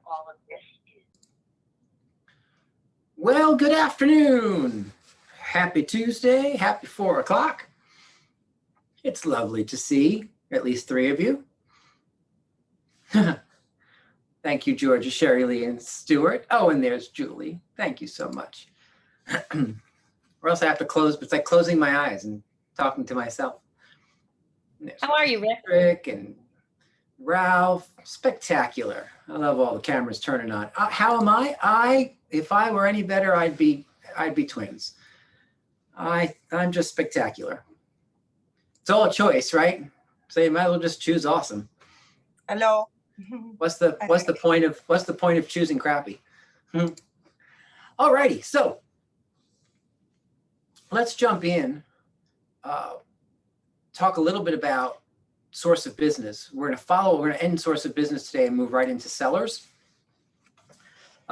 all of this is. Well, good afternoon. Happy Tuesday. Happy 4 o'clock. It's lovely to see at least 3 of you. Thank you, Georgia, Sherry Lee, and Stuart. Oh, and there's Julie. Thank you so much. Or else I have to close. It's like closing my eyes and talking to myself. How are you, Rick? Rick and Ralph. Spectacular. I love all the cameras turning on. How am I? If I were any better, I'd be twins. I'm just spectacular. It's all a choice, right? So you might as well just choose awesome. Hello. What's the point of choosing crappy? Alrighty, so let's jump in. Talk a little bit about source of business. We're going to end source of business today and move right into sellers.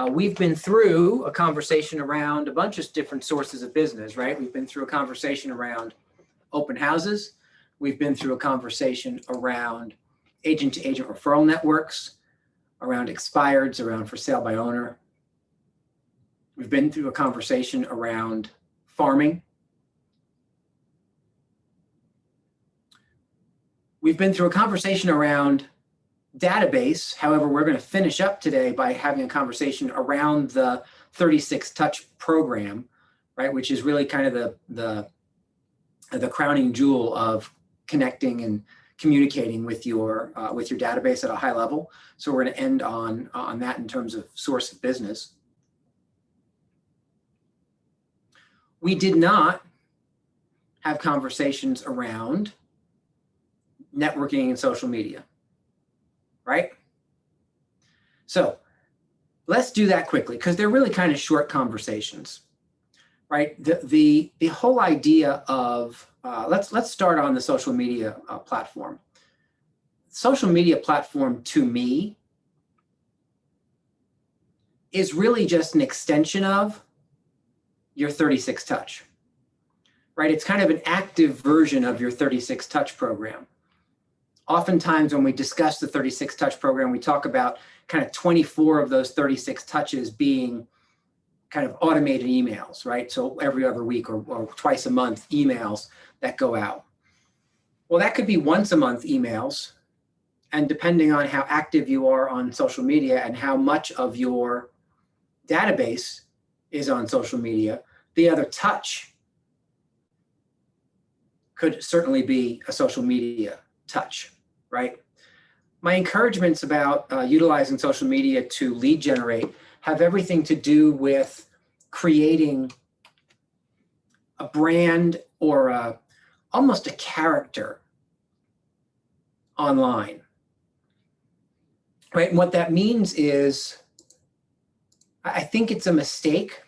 We've been through a conversation around a bunch of different sources of business, right? We've been through a conversation around open houses. We've been through a conversation around agent-to-agent referral networks, around expireds, around for sale by owner. We've been through a conversation around farming. We've been through a conversation around database. However, we're going to finish up today by having a conversation around the 36 touch program, right? Which is really kind of the crowning jewel of connecting and communicating with your database at a high level. So we're going to end on that in terms of source of business. We did not have conversations around networking and social media, right? So let's do that quickly because they're really kind of short conversations, right? The whole idea of let's start on the social media platform. Social media platform to me is really just an extension of your 36 touch, right? It's kind of an active version of your 36 touch program. Oftentimes when we discuss the 36 touch program, we talk about kind of 24 of those 36 touches being kind of automated emails, right? So every other week or twice a month emails that go out. Well, that could be once a month emails. And depending on how active you are on social media and how much of your database is on social media, the other touch could certainly be a social media touch, right? My encouragements about utilizing social media to lead generate have everything to do with creating a brand or almost a character online, right? And what that means is, I think it's a mistake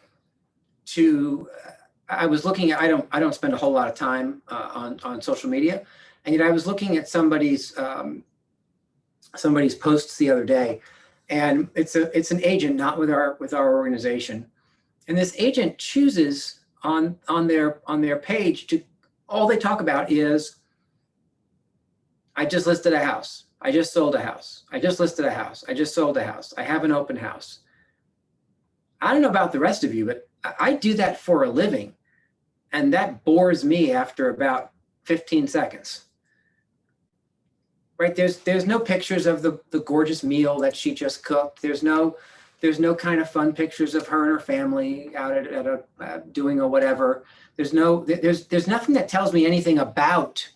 to. I was looking at. I don't spend a whole lot of time on social media, and yet I was looking at somebody's posts the other day, and it's an agent, not with our organization, and this agent chooses on their page to, all they talk about is, I just listed a house, I just sold a house, I just listed a house, I just sold a house, I have an open house. I don't know about the rest of you, but I do that for a living, and that bores me after about 15 seconds. Right, there's no pictures of the gorgeous meal that she just cooked. There's no kind of fun pictures of her and her family out at doing or whatever. There's nothing that tells me anything about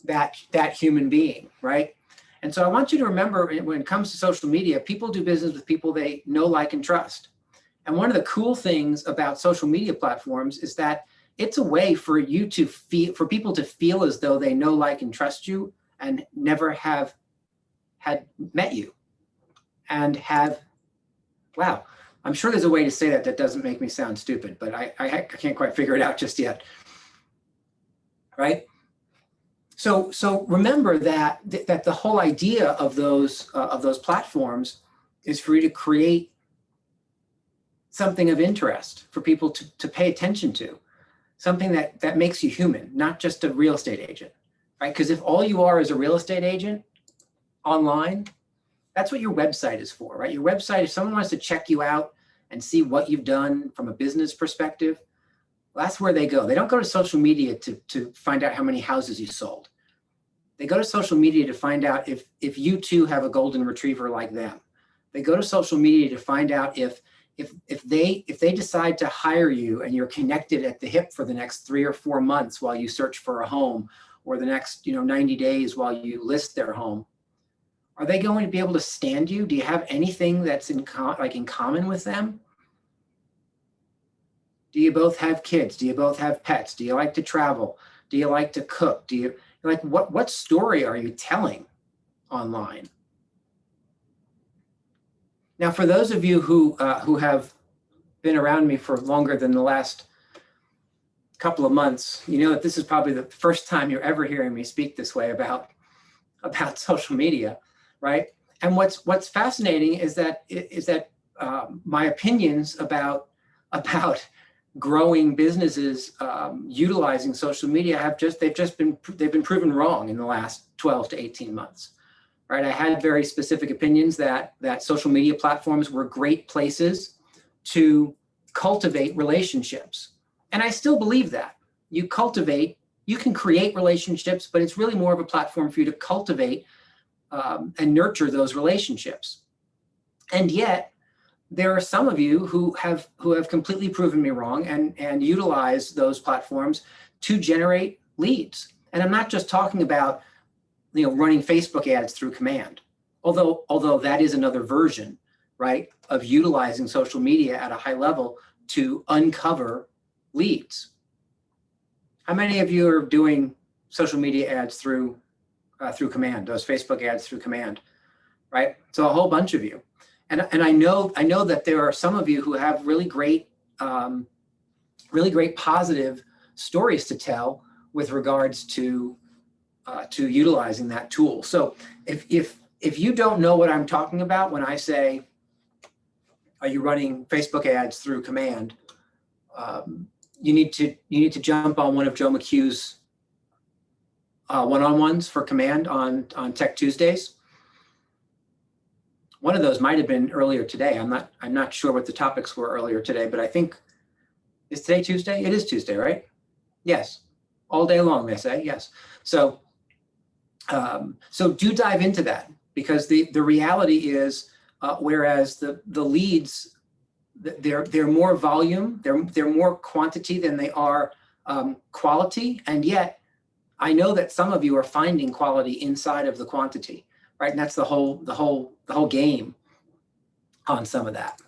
that human being, right? And so I want you to remember, when it comes to social media, people do business with people they know, like, and trust. And one of the cool things about social media platforms is that it's a way for you to for people to feel as though they know, like, and trust you, and never have had met you, and have, wow, I'm sure there's a way to say that doesn't make me sound stupid, but I can't quite figure it out just yet, right? So remember that the whole idea of those platforms is for you to create something of interest for people to pay attention to, something that makes you human, not just a real estate agent. Right? Because if all you are is a real estate agent online, That's what your website is for, right? Your website, if someone wants to check you out and see what you've done from a business perspective, well, that's where they go. They don't go to social media to find out how many houses you sold. They go to social media to find out if you too have a golden retriever like them. They go to social media to find out if they decide to hire you and you're connected at the hip for the next 3 or 4 months while you search for a home, or the next 90 days while you list their home. Are they going to be able to stand you? Do you have anything that's in common with them? Do you both have kids? Do you both have pets? Do you like to travel? Do you like to cook? Do you what story are you telling online? Now, for those of you who have been around me for longer than the last couple of months, you know that this is probably the first time you're ever hearing me speak this way about social media, right? And what's fascinating is that my opinions about growing businesses utilizing social media they've been proven wrong in the last 12 to 18 months. Right? I had very specific opinions that social media platforms were great places to cultivate relationships. And I still believe that. You can create relationships, but it's really more of a platform for you to cultivate and nurture those relationships. And yet, there are some of you who have completely proven me wrong and utilize those platforms to generate leads. And I'm not just talking about running Facebook ads through command, although that is another version, right, of utilizing social media at a high level to uncover leads. How many of you are doing social media ads through command, those Facebook ads through command, right? So a whole bunch of you. And I know that there are some of you who have really great positive stories to tell with regards to utilizing that tool. So if you don't know what I'm talking about when I say, are you running Facebook ads through command? You need to jump on one of Joe McHugh's one-on-ones for command on Tech Tuesdays. One of those might have been earlier today. I'm not sure what the topics were earlier today, but I think, is today Tuesday? It is Tuesday, right? Yes, all day long they say, yes. So do dive into that, because the reality is, whereas the leads, they're more volume, they're more quantity than they are quality, and yet I know that some of you are finding quality inside of the quantity, right? And that's the whole game on some of that.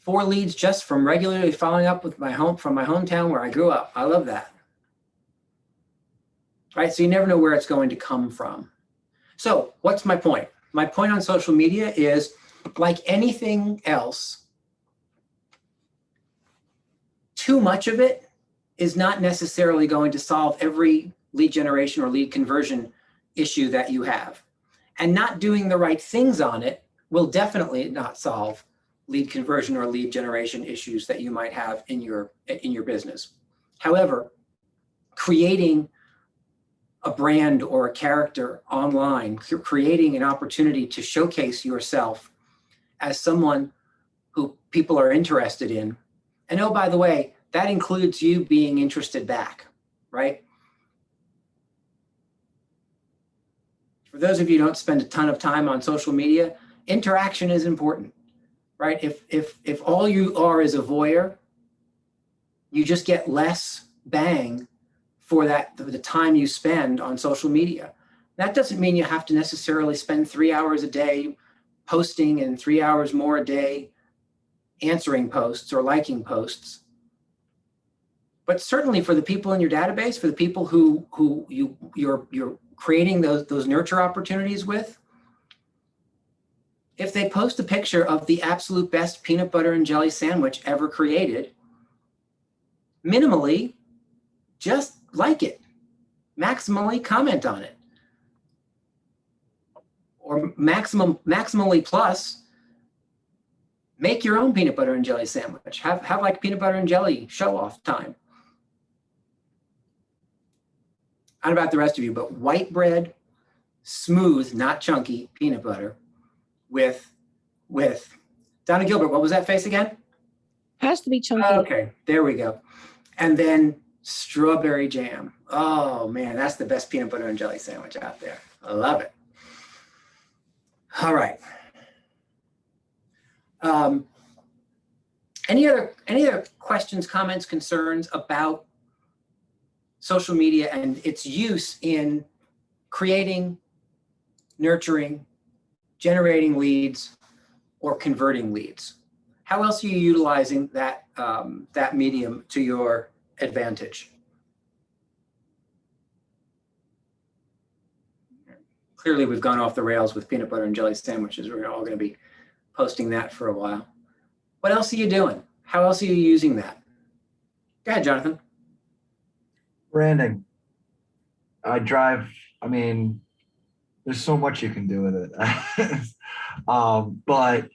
4 leads just from regularly following up with from my hometown where I grew up. I love that. Right? So you never know where it's going to come from. So what's my point? My point on social media is, like anything else, too much of it is not necessarily going to solve every lead generation or lead conversion issue that you have. And not doing the right things on it will definitely not solve lead conversion or lead generation issues that you might have in your business. However, creating a brand or a character online, creating an opportunity to showcase yourself as someone who people are interested in. And oh, by the way, that includes you being interested back, right? For those of you who don't spend a ton of time on social media, interaction is important, right? If all you are is a voyeur, you just get less bang for the time you spend on social media. That doesn't mean you have to necessarily spend 3 hours a day posting and 3 hours more a day answering posts or liking posts. But certainly for the people in your database, for the people who you're creating those nurture opportunities with, if they post a picture of the absolute best peanut butter and jelly sandwich ever created, minimally, just like it, maximally comment on it, or maximally plus, make your own peanut butter and jelly sandwich. Have like peanut butter and jelly show off time. I don't know about the rest of you, but white bread smooth, not chunky peanut butter with Donna Gilbert, what was that face again? Has to be chunky. Okay, there we go. And then strawberry jam. Oh man, that's the best peanut butter and jelly sandwich out there. I love it. All right. Any other questions, comments, concerns about social media and its use in creating, nurturing, generating leads, or converting leads? How else are you utilizing that that medium to your advantage? Clearly, we've gone off the rails with peanut butter and jelly sandwiches. We're all going to be posting that for a while. What else are you doing? How else are you using that? Go ahead, Jonathan. Branding. I mean, there's so much you can do with it. But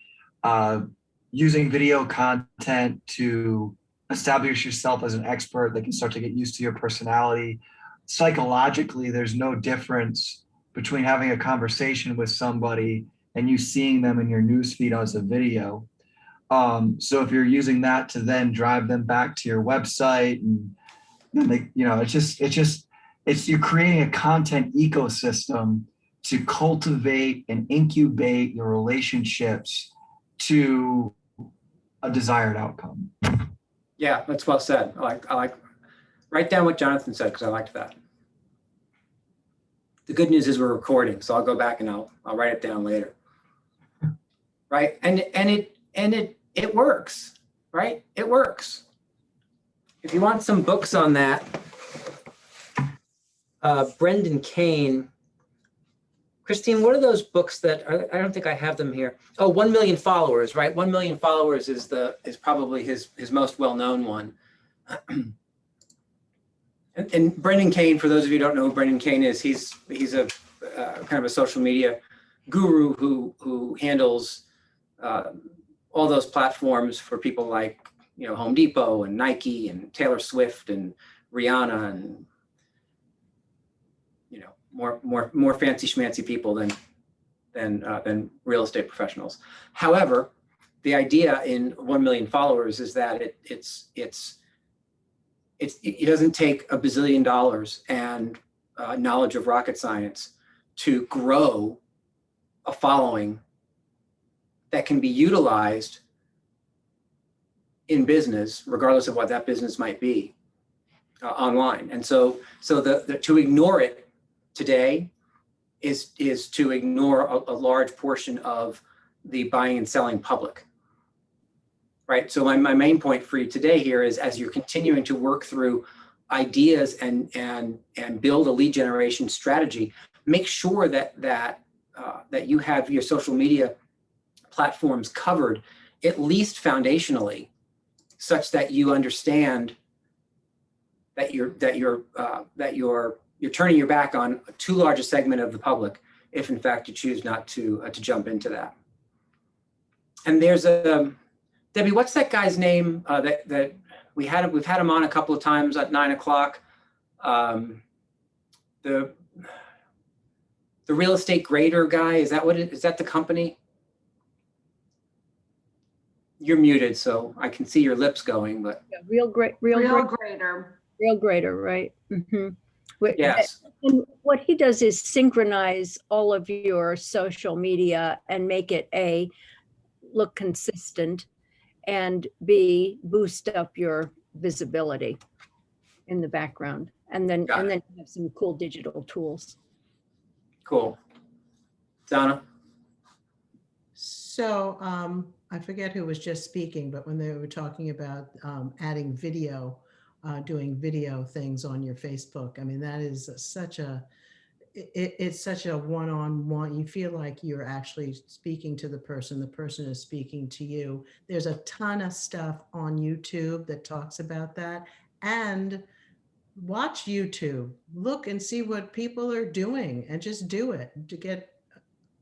using video content to establish yourself as an expert that can start to get used to your personality. Psychologically, there's no difference between having a conversation with somebody and you seeing them in your newsfeed as a video. So if you're using that to then drive them back to your website, and then they, it's you're creating a content ecosystem to cultivate and incubate your relationships to a desired outcome. Yeah, that's well said. I like write down what Jonathan said because I liked that. The good news is we're recording, so I'll go back and I'll write it down later. Right, and it works, right? It works. If you want some books on that, Brendan Kane. Christine, what are those books that I don't think I have them here? Oh, 1 Million Followers, right? 1 Million Followers is probably his most well-known one. And Brendan Kane, for those of you who don't know who Brendan Kane is, he's a kind of a social media guru who handles all those platforms for people like Home Depot and Nike and Taylor Swift and Rihanna and more fancy schmancy people than real estate professionals. However, the idea in 1 Million Followers is that it doesn't take $1 bazillion and knowledge of rocket science to grow a following that can be utilized in business, regardless of what that business might be, online. And so to ignore it today is to ignore a large portion of the buying and selling public, right? So my main point for you today here is, as you're continuing to work through ideas and build a lead generation strategy, make sure that you have your social media platforms covered, at least foundationally, such that you understand that you're turning your back on too large a segment of the public if in fact you choose not to jump into that. And there's Debbie, what's that guy's name that we've had him on a couple of times at 9 o'clock? The real estate grader guy, is that the company? You're muted, so I can see your lips going, but Yeah, real grader, right? Mm-hmm. Yes. And what he does is synchronize all of your social media and make it A, look consistent, and B, boost up your visibility in the background. And then you have some cool digital tools. Cool. Donna? So I forget who was just speaking, but when they were talking about adding video, doing video things on your Facebook, I mean, that is it's such a one-on-one. You feel like you're actually speaking to the person is speaking to you. There's a ton of stuff on YouTube that talks about that. And watch YouTube, look and see what people are doing and just do it, to get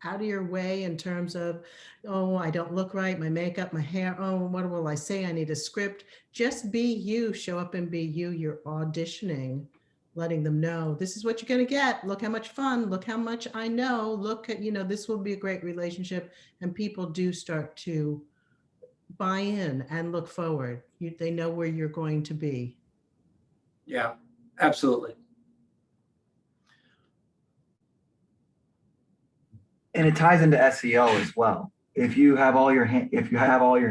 out of your way in terms of, oh, I don't look right, my makeup, my hair, oh, what will I say? I need a script. Just be you, show up and be you. You're auditioning letting them know this is what you're going to get. Look how much fun, look how much I know, look at, this will be a great relationship. And people do start to buy in and look forward. They know where you're going to be. Yeah, absolutely. And it ties into SEO as well. If you have all your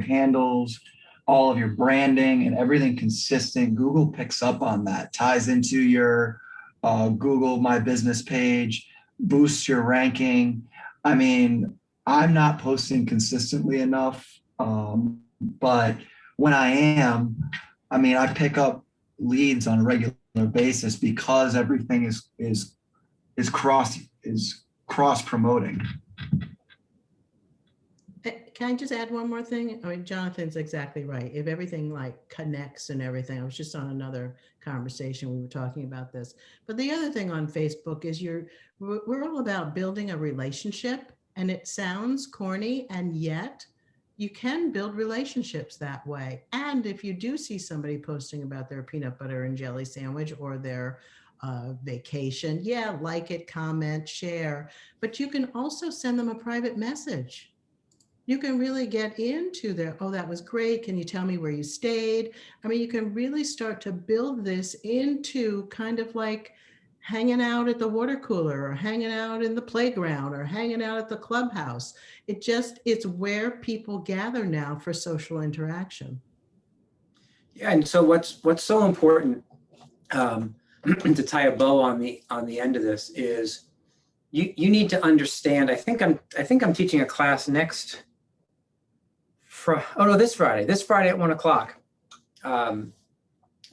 handles, all of your branding and everything consistent, Google picks up on that, ties into your Google My Business page, boosts your ranking. I mean, I'm not posting consistently enough, but when I am, I mean, I pick up leads on a regular basis because everything is cross promoting. Can I just add one more thing? I mean, Jonathan's exactly right. If everything like connects and everything, I was just on another conversation. We were talking about this. But the other thing on Facebook is we're all about building a relationship, and it sounds corny, and yet you can build relationships that way. And if you do see somebody posting about their peanut butter and jelly sandwich or their vacation, yeah, like it, comment, share, but you can also send them a private message. You can really get into their, oh, that was great. Can you tell me where you stayed? I mean, you can really start to build this into kind of like hanging out at the water cooler or hanging out in the playground or hanging out at the clubhouse. It's where people gather now for social interaction. Yeah, and so what's so important to tie a bow on the end of this is you need to understand. I think I'm teaching a class this Friday at 1:00,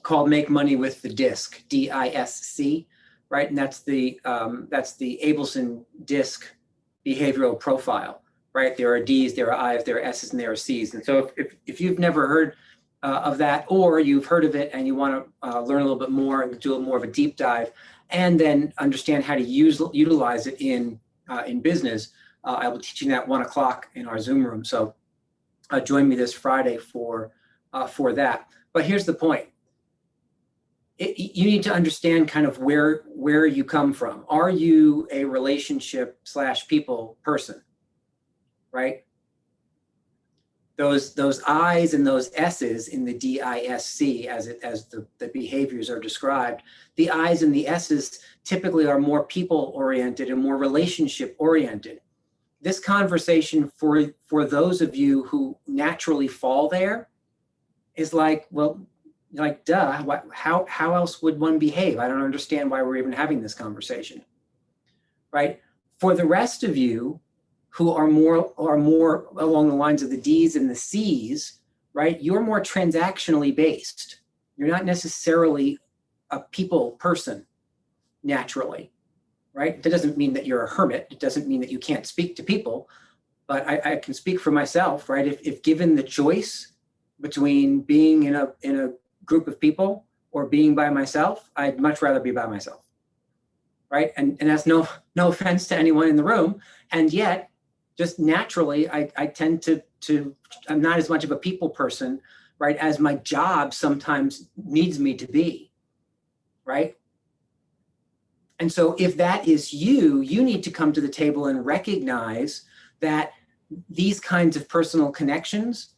called Make Money with the DISC, DISC, right? And that's the Abelson DISC behavioral profile, right? There are D's, there are I's, there are S's, and there are C's. And so if you've never heard of that, or you've heard of it and you want to learn a little bit more and do a little more of a deep dive, and then understand how to utilize it in business, I'll be teaching that 1:00 in our Zoom room. So join me this Friday for that. But here's the point. You need to understand kind of where you come from. Are you a relationship / people person, right? Those I's and those S's in the DISC as the behaviors are described, the I's and the S's typically are more people oriented and more relationship oriented. This conversation for those of you who naturally fall there is like, well, like, duh, how else would one behave? I don't understand why we're even having this conversation, right? For the rest of you who are more along the lines of the D's and the C's, right? You're more transactionally based. You're not necessarily a people person naturally, right? That doesn't mean that you're a hermit. It doesn't mean that you can't speak to people, but I can speak for myself, right? If given the choice between being in a group of people or being by myself, I'd much rather be by myself, right? And that's no offense to anyone in the room. And yet, just naturally, I tend to I'm not as much of a people person, right, as my job sometimes needs me to be, right? And so if that is you need to come to the table and recognize that these kinds of personal connections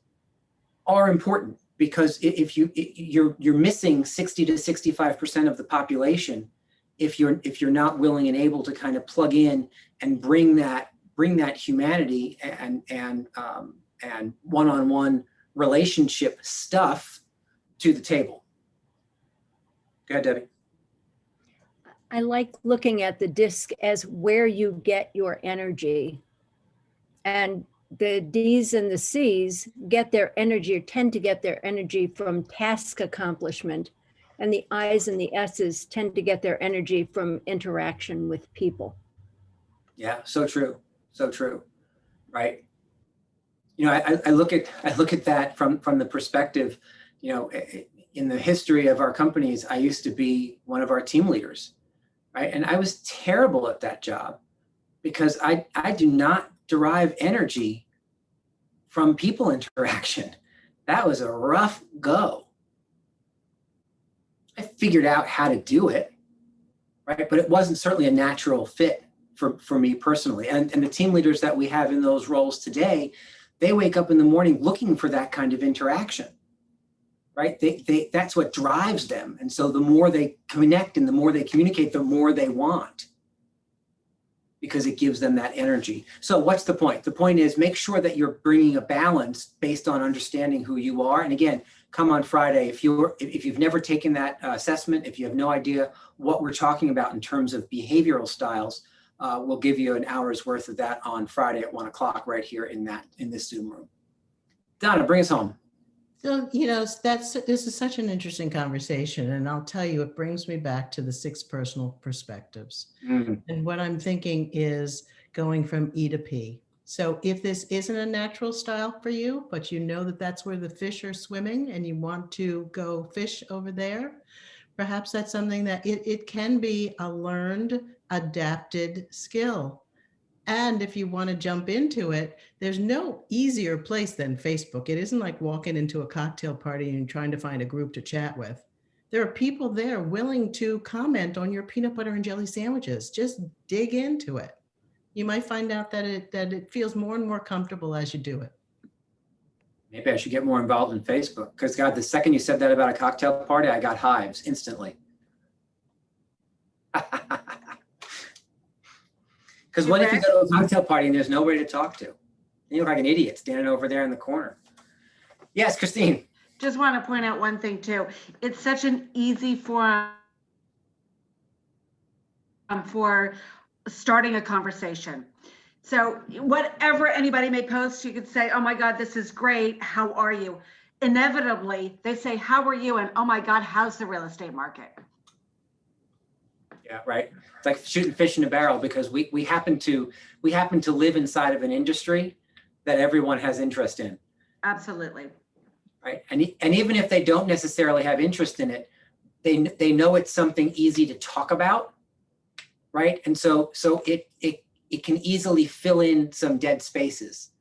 are important, because if you're missing 60 to 65% of the population if you're not willing and able to kind of plug in and bring that humanity and one-on-one relationship stuff to the table. Go ahead, Debbie. I like looking at the DISC as where you get your energy. And the D's and the C's get their energy, or tend to get their energy from task accomplishment. And the I's and the S's tend to get their energy from interaction with people. Yeah, so true. So true. Right. You know, I look at that from the perspective, you know, in the history of our companies, I used to be one of our team leaders. Right. And I was terrible at that job because I do not derive energy from people interaction. That was a rough go. I figured out how to do it, right? But it wasn't certainly a natural fit for me personally. And the team leaders that we have in those roles today, they wake up in the morning looking for that kind of interaction, right? That's what drives them. And so the more they connect and the more they communicate, the more they want, because it gives them that energy. So what's the point? The point is, make sure that you're bringing a balance based on understanding who you are. And again, come on Friday. If you've never taken that assessment, if you have no idea what we're talking about in terms of behavioral styles, we'll give you an hour's worth of that on Friday at 1 o'clock right here in this Zoom room. Donna, bring us home. So, this is such an interesting conversation. And I'll tell you, it brings me back to the 6 personal perspectives. And what I'm thinking is going from E to P. So if this isn't a natural style for you, but you know that that's where the fish are swimming and you want to go fish over there, perhaps that's something that it can be a learned, adapted skill. And if you want to jump into it, there's no easier place than Facebook. It isn't like walking into a cocktail party and trying to find a group to chat with. There are people there willing to comment on your peanut butter and jelly sandwiches. Just dig into it. You might find out that it feels more and more comfortable as you do it. Maybe I should get more involved in Facebook, because God, the second you said that about a cocktail party, I got hives instantly. Because what if you go to a cocktail party and there's nobody to talk to? You look like an idiot standing over there in the corner. Yes, Christine. Just want to point out one thing too. It's such an easy forum for starting a conversation. So whatever anybody may post, you could say, oh my God, this is great. How are you? Inevitably, they say, how are you? And oh my God, how's the real estate market? Yeah, right. It's like shooting fish in a barrel, because we happen to live inside of an industry that everyone has interest in. It. Right. And even if they don't necessarily have interest in it, they know it's something easy to talk about. Right. And so it can easily fill in some dead spaces.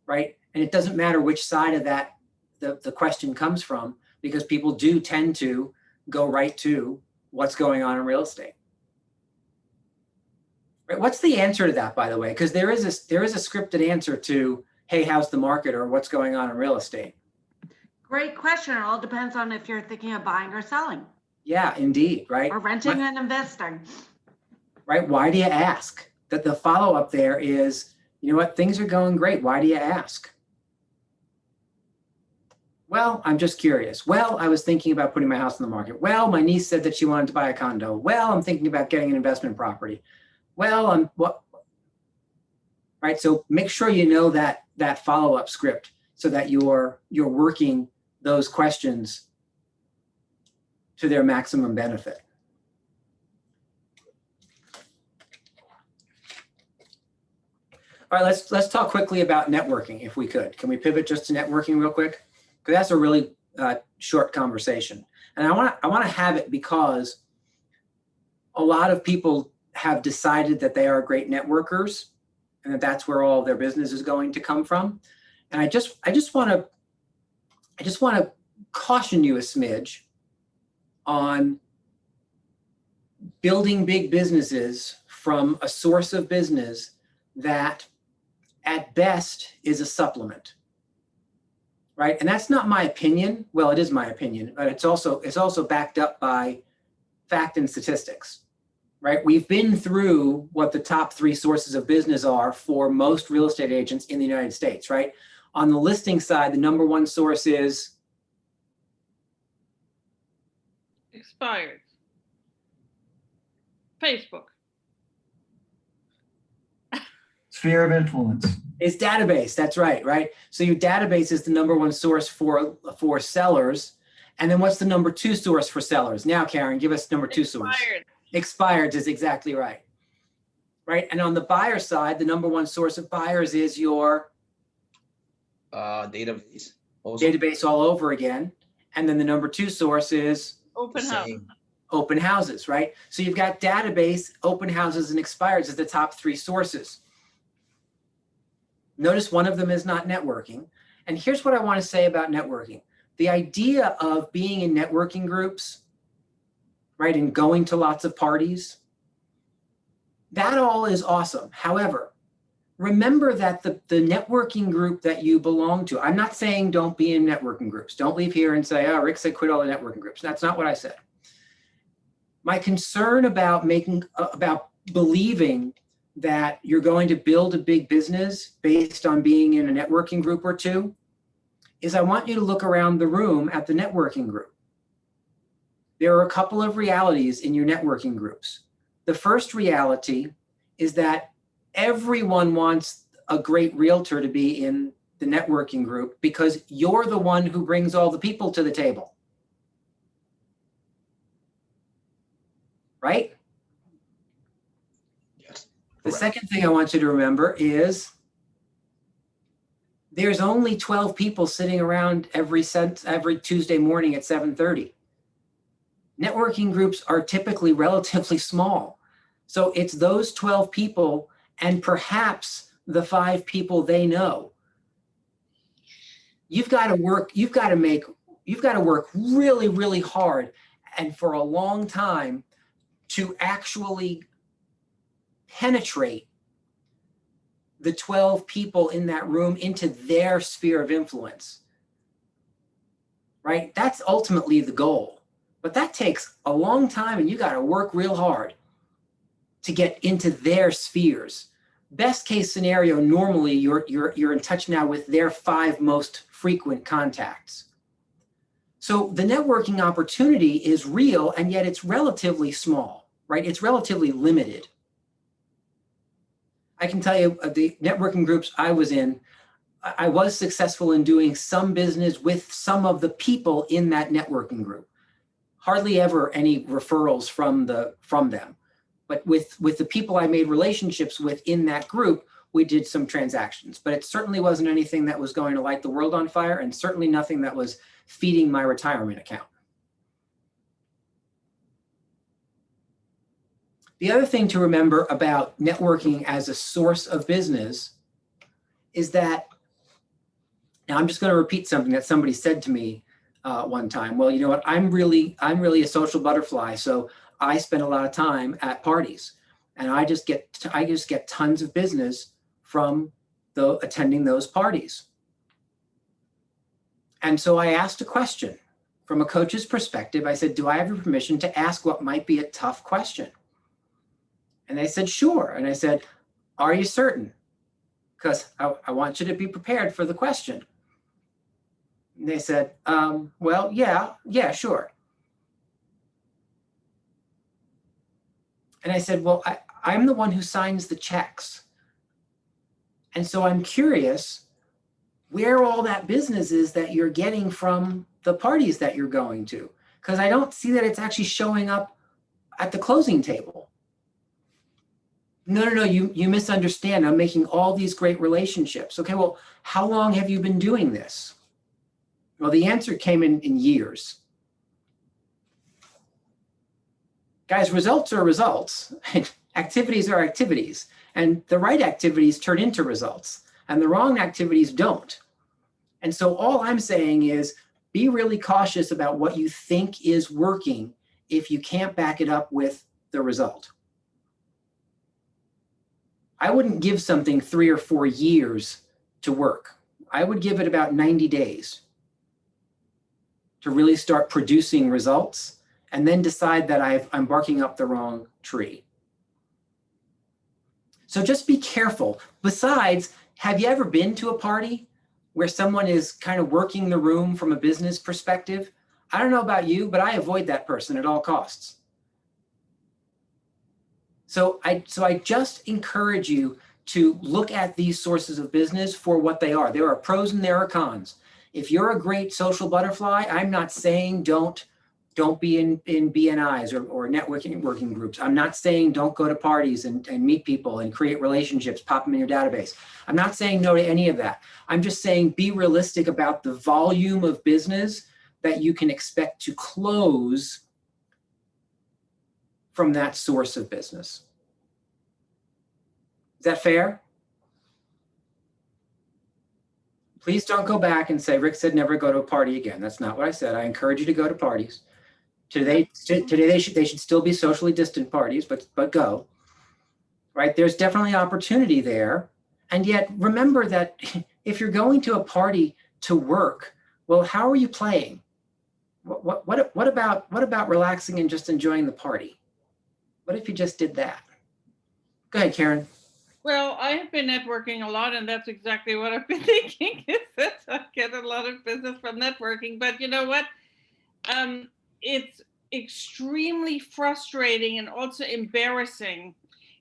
Right. And it doesn't matter which side of that the question comes from, because people do tend to go right to what's going on in real estate. Right. What's the answer to that, by the way? Because there is a scripted answer to, hey, how's the market, or what's going on in real estate? Great question. It all depends on if you're thinking of buying or selling. Yeah, indeed. Right. Or renting and investing. Right. Why do you ask? That the follow-up there is, you know what, things are going great. Why do you ask? Well, I'm just curious. Well, I was thinking about putting my house on the market. Well, my niece said that she wanted to buy a condo. Well, I'm thinking about getting an investment property. Well, right. So make sure you know that follow-up script, so that you're working those questions to their maximum benefit. All right, let's talk quickly about networking, if we could. Can we pivot just to networking real quick? Because that's a really short conversation, and I want to have it because a lot of people have decided that they are great networkers, and that's where all their business is going to come from. And I just want to caution you a smidge on building big businesses from a source of business that at best is a supplement, right? And that's not my opinion. Well, it is my opinion, but it's also backed up by fact and statistics, right? We've been through what the top 3 sources of business are for most real estate agents in the United States, right? On the listing side, the number 1 source is Expires. Facebook. Sphere of influence. It's database. That's right, right? So your database is the number 1 source for sellers. And then what's the number 2 source for sellers? Now, Karen, give us number 2 source. Expired is exactly right. Right. And on the buyer side, the number 1 source of buyers is your database. Also. Database all over again. And then the number 2 source is open houses, right? So you've got database, open houses, and expires as the top 3 sources. Notice one of them is not networking. And here's what I want to say about networking. The idea of being in networking groups, right, and going to lots of parties, That all is awesome. However, remember that the networking group that you belong to, I'm not saying don't be in networking groups. Don't leave here and say, oh, Rick said quit all the networking groups. That's not what I said. My concern about believing that you're going to build a big business based on being in a networking group or two is I want you to look around the room at the networking group. There are a couple of realities in your networking groups. The first reality is that everyone wants a great realtor to be in the networking group because you're the one who brings all the people to the table. Right? Yes. The Correct. second thing I want you to remember is there's only 12 people sitting around every Tuesday morning at 7:30. Networking groups are typically relatively small. So it's those 12 people and perhaps the 5 people they know. You've got to work really, really hard and for a long time to actually penetrate the 12 people in that room into their sphere of influence, right? That's ultimately the goal, but that takes a long time and you got to work real hard to get into their spheres. Best case scenario, normally you're in touch now with their 5 most frequent contacts. So the networking opportunity is real and yet it's relatively small, right? It's relatively limited. I can tell you the networking groups I was in, I was successful in doing some business with some of the people in that networking group. Hardly ever any referrals from them. But with the people I made relationships with in that group, we did some transactions. But it certainly wasn't anything that was going to light the world on fire and certainly nothing that was feeding my retirement account. The other thing to remember about networking as a source of business is that, now I'm just going to repeat something that somebody said to me one time. Well, you know what? I'm really a social butterfly, so I spend a lot of time at parties, and I just get tons of business from attending those parties. And so I asked a question from a coach's perspective. I said, do I have your permission to ask what might be a tough question? And they said, sure. And I said, are you certain? Because I want you to be prepared for the question. And they said, well, yeah, sure. And I said, well, I'm the one who signs the checks. And so I'm curious where all that business is that you're getting from the parties that you're going to, because I don't see that it's actually showing up at the closing table. No, you misunderstand. I'm making all these great relationships. Okay, well, how long have you been doing this? Well, the answer came in years. Guys, results are results. Activities are activities. And the right activities turn into results. And the wrong activities don't. And so all I'm saying is be really cautious about what you think is working if you can't back it up with the result. I wouldn't give something 3 or 4 years to work. I would give it about 90 days to really start producing results and then decide that I'm barking up the wrong tree. So just be careful. Besides, have you ever been to a party where someone is kind of working the room from a business perspective? I don't know about you, but I avoid that person at all costs. So I just encourage you to look at these sources of business for what they are. There are pros and there are cons. If you're a great social butterfly, I'm not saying don't be in BNIs or networking working groups. I'm not saying don't go to parties and meet people and create relationships, pop them in your database. I'm not saying no to any of that. I'm just saying be realistic about the volume of business that you can expect to close from that source of business. Is that fair? Please don't go back and say, Rick said never go to a party again. That's not what I said. I encourage you to go to parties. Today they should still be socially distant parties, but go. right? There's definitely opportunity there. And yet remember that if you're going to a party to work, well, how are you playing? What about relaxing and just enjoying the party? What if you just did that? Go ahead, Karen. Well, I have been networking a lot, and that's exactly what I've been thinking. Is that I get a lot of business from networking, but you know what? It's extremely frustrating and also embarrassing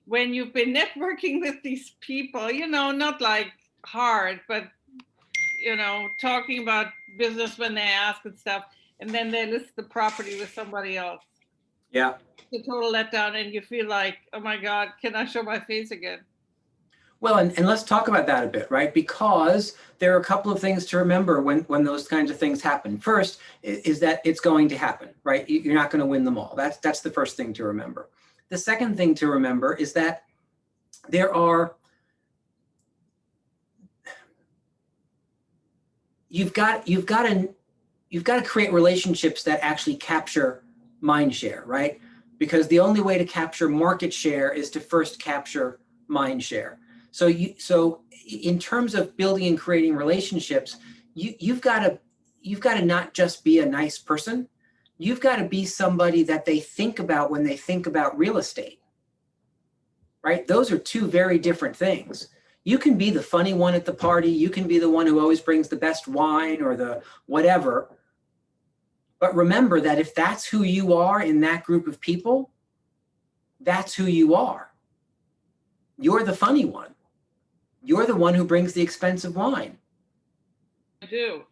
when you've been networking with these people. You know, not like hard, but you know, talking about business when they ask and stuff, and then they list the property with somebody else. Yeah. It's a total letdown, and you feel like, oh my God, can I show my face again? Well, and let's talk about that a bit, right? Because there are a couple of things to remember when those kinds of things happen. First is that it's going to happen, right? You're not going to win them all. That's the first thing to remember. The second thing to remember is that you've got to create relationships that actually capture mind share, right? Because the only way to capture market share is to first capture mind share. So in terms of building and creating relationships, you've got to not just be a nice person. You've got to be somebody that they think about when they think about real estate, right? Those are two very different things. You can be the funny one at the party. You can be the one who always brings the best wine or the whatever. But remember that if that's who you are in that group of people, that's who you are. You're the funny one. You're the one who brings the expensive wine. I do.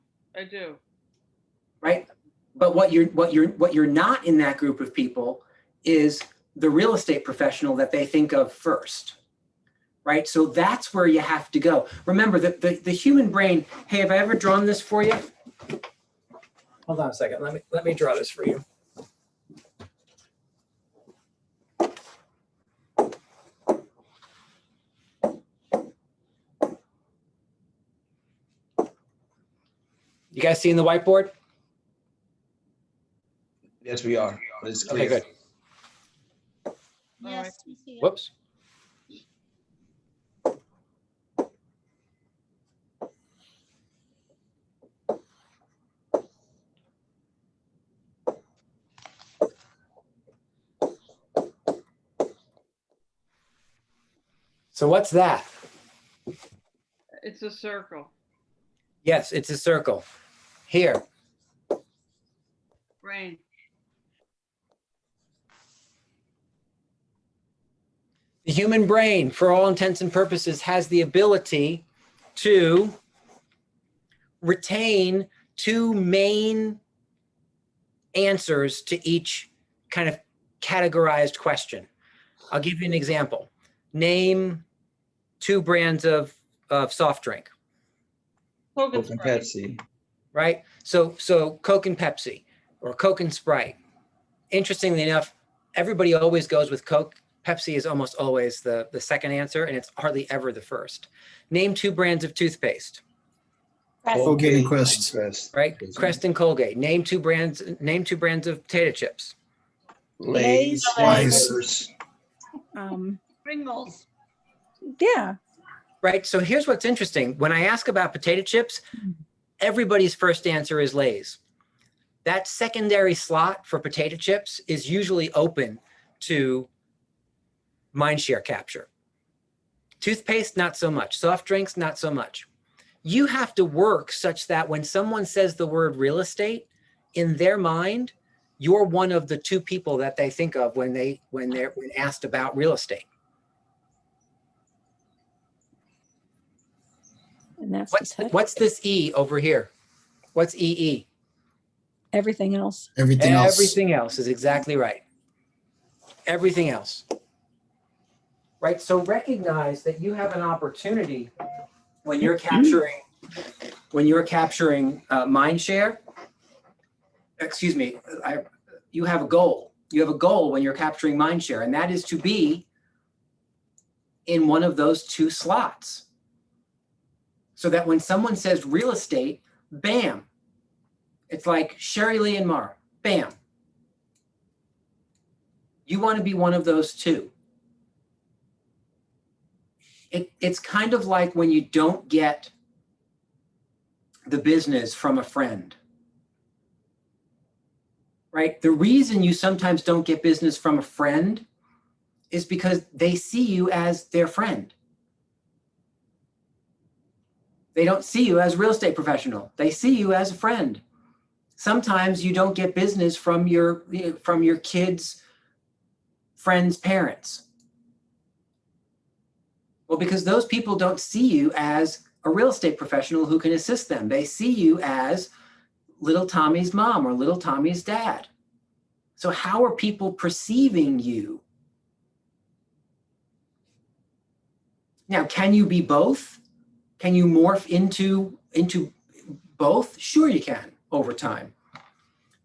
Right? But what you're not in that group of people is the real estate professional that they think of first. Right? So that's where you have to go. Remember that the human brain, hey, have I ever drawn this for you? Hold on a second. Let me draw this for you. You guys seeing the whiteboard? Yes, we are. It's Okay, clear. good. Yes, we see it. Whoops. So what's that? It's a circle. Yes, it's a circle. Here. Brain. The human brain, for all intents and purposes, has the ability to retain two main answers to each kind of categorized question. I'll give you an example. Name two brands of soft drink. Coke and Coke and Sprite. Pepsi. Right? So Coke and Pepsi or Coke and Sprite. Interestingly enough, everybody always goes with Coke. Pepsi is almost always the second answer, and it's hardly ever the first. Name two brands of toothpaste. Colgate and Quest. Right? Crest and Colgate. Name two brands of potato chips. Lay's. Lay's. Wafers. Pringles. Yeah. Right? So here's what's interesting. When I ask about potato chips, everybody's first answer is Lay's. That secondary slot for potato chips is usually open to mindshare capture. Toothpaste, not so much. Soft drinks, not so much. You have to work such that when someone says the word real estate, in their mind, you're one of the two people that they think of when asked about real estate. And that's What's this E over here? What's EE? everything else. Everything else. Everything else is exactly right. Everything else. Right? So recognize that you have an opportunity when you're capturing mind share. Excuse me, you have a goal. You have a goal when you're capturing mind share, and that is to be in one of those two slots. So that when someone says real estate, bam, it's like Sherry Lee and Mar, bam. You want to be one of those two. it's kind of like when you don't get the business from a friend, right? The reason you sometimes don't get business from a friend is because they see you as their friend. They don't see you as a real estate professional. They see you as a friend. Sometimes you don't get business from your kids' friends' parents. Well, because those people don't see you as a real estate professional who can assist them. They see you as little Tommy's mom or little Tommy's dad. So how are people perceiving you? Now, can you be both? Can you morph into both? Sure you can over time.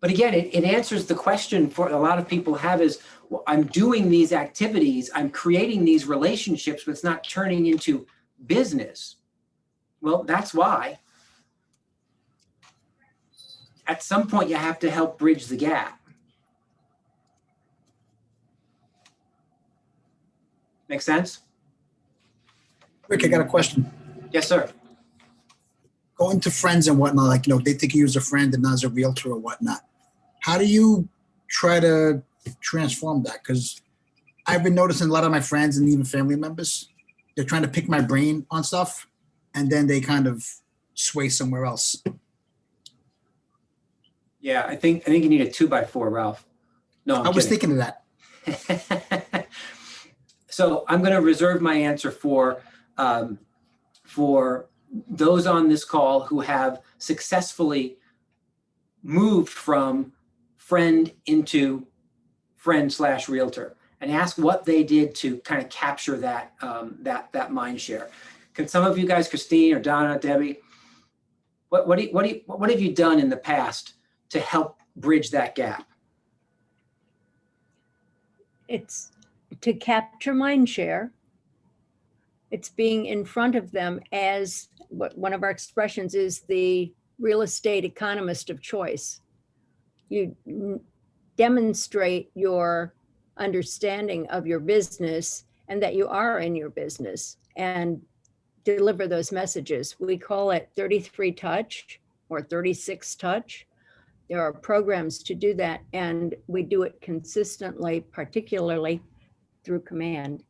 But again, it answers the question for a lot of people have is, well, I'm doing these activities, I'm creating these relationships, but it's not turning into business. Well, that's why. At some point, you have to help bridge the gap. Make sense? Rick, I got a question. Yes, sir. Going to friends and whatnot, like, they think you as a friend and not as a realtor or whatnot. How do you try to transform that? Because I've been noticing a lot of my friends and even family members, they're trying to pick my brain on stuff, and then they kind of sway somewhere else. Yeah, I think you need a 2x4, Ralph. No, I was thinking of that. So I'm going to reserve my answer for those on this call who have successfully moved from friend into friend/realtor, and ask what they did to kind of capture that that mind share. Can some of you guys, Christine or Donna, Debbie, what have you done in the past to help bridge that gap? It's to capture mind share. It's being in front of them as what one of our expressions is, the real estate economist of choice. You demonstrate your understanding of your business and that you are in your business and deliver those messages. We call it 33 touch or 36 touch. There are programs to do that, and we do it consistently, particularly through command.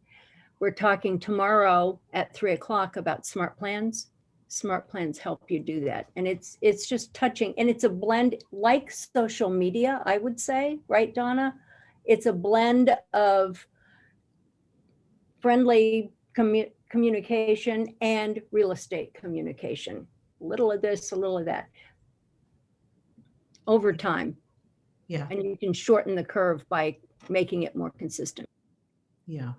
We're talking tomorrow at 3:00 about smart plans. Smart plans help you do that. And it's just touching, and it's a blend like social media, I would say, right, Donna? It's a blend of friendly communication and real estate communication. A little of this, a little of that. Over time. Yeah. And you can shorten the curve by making it more consistent. Yeah.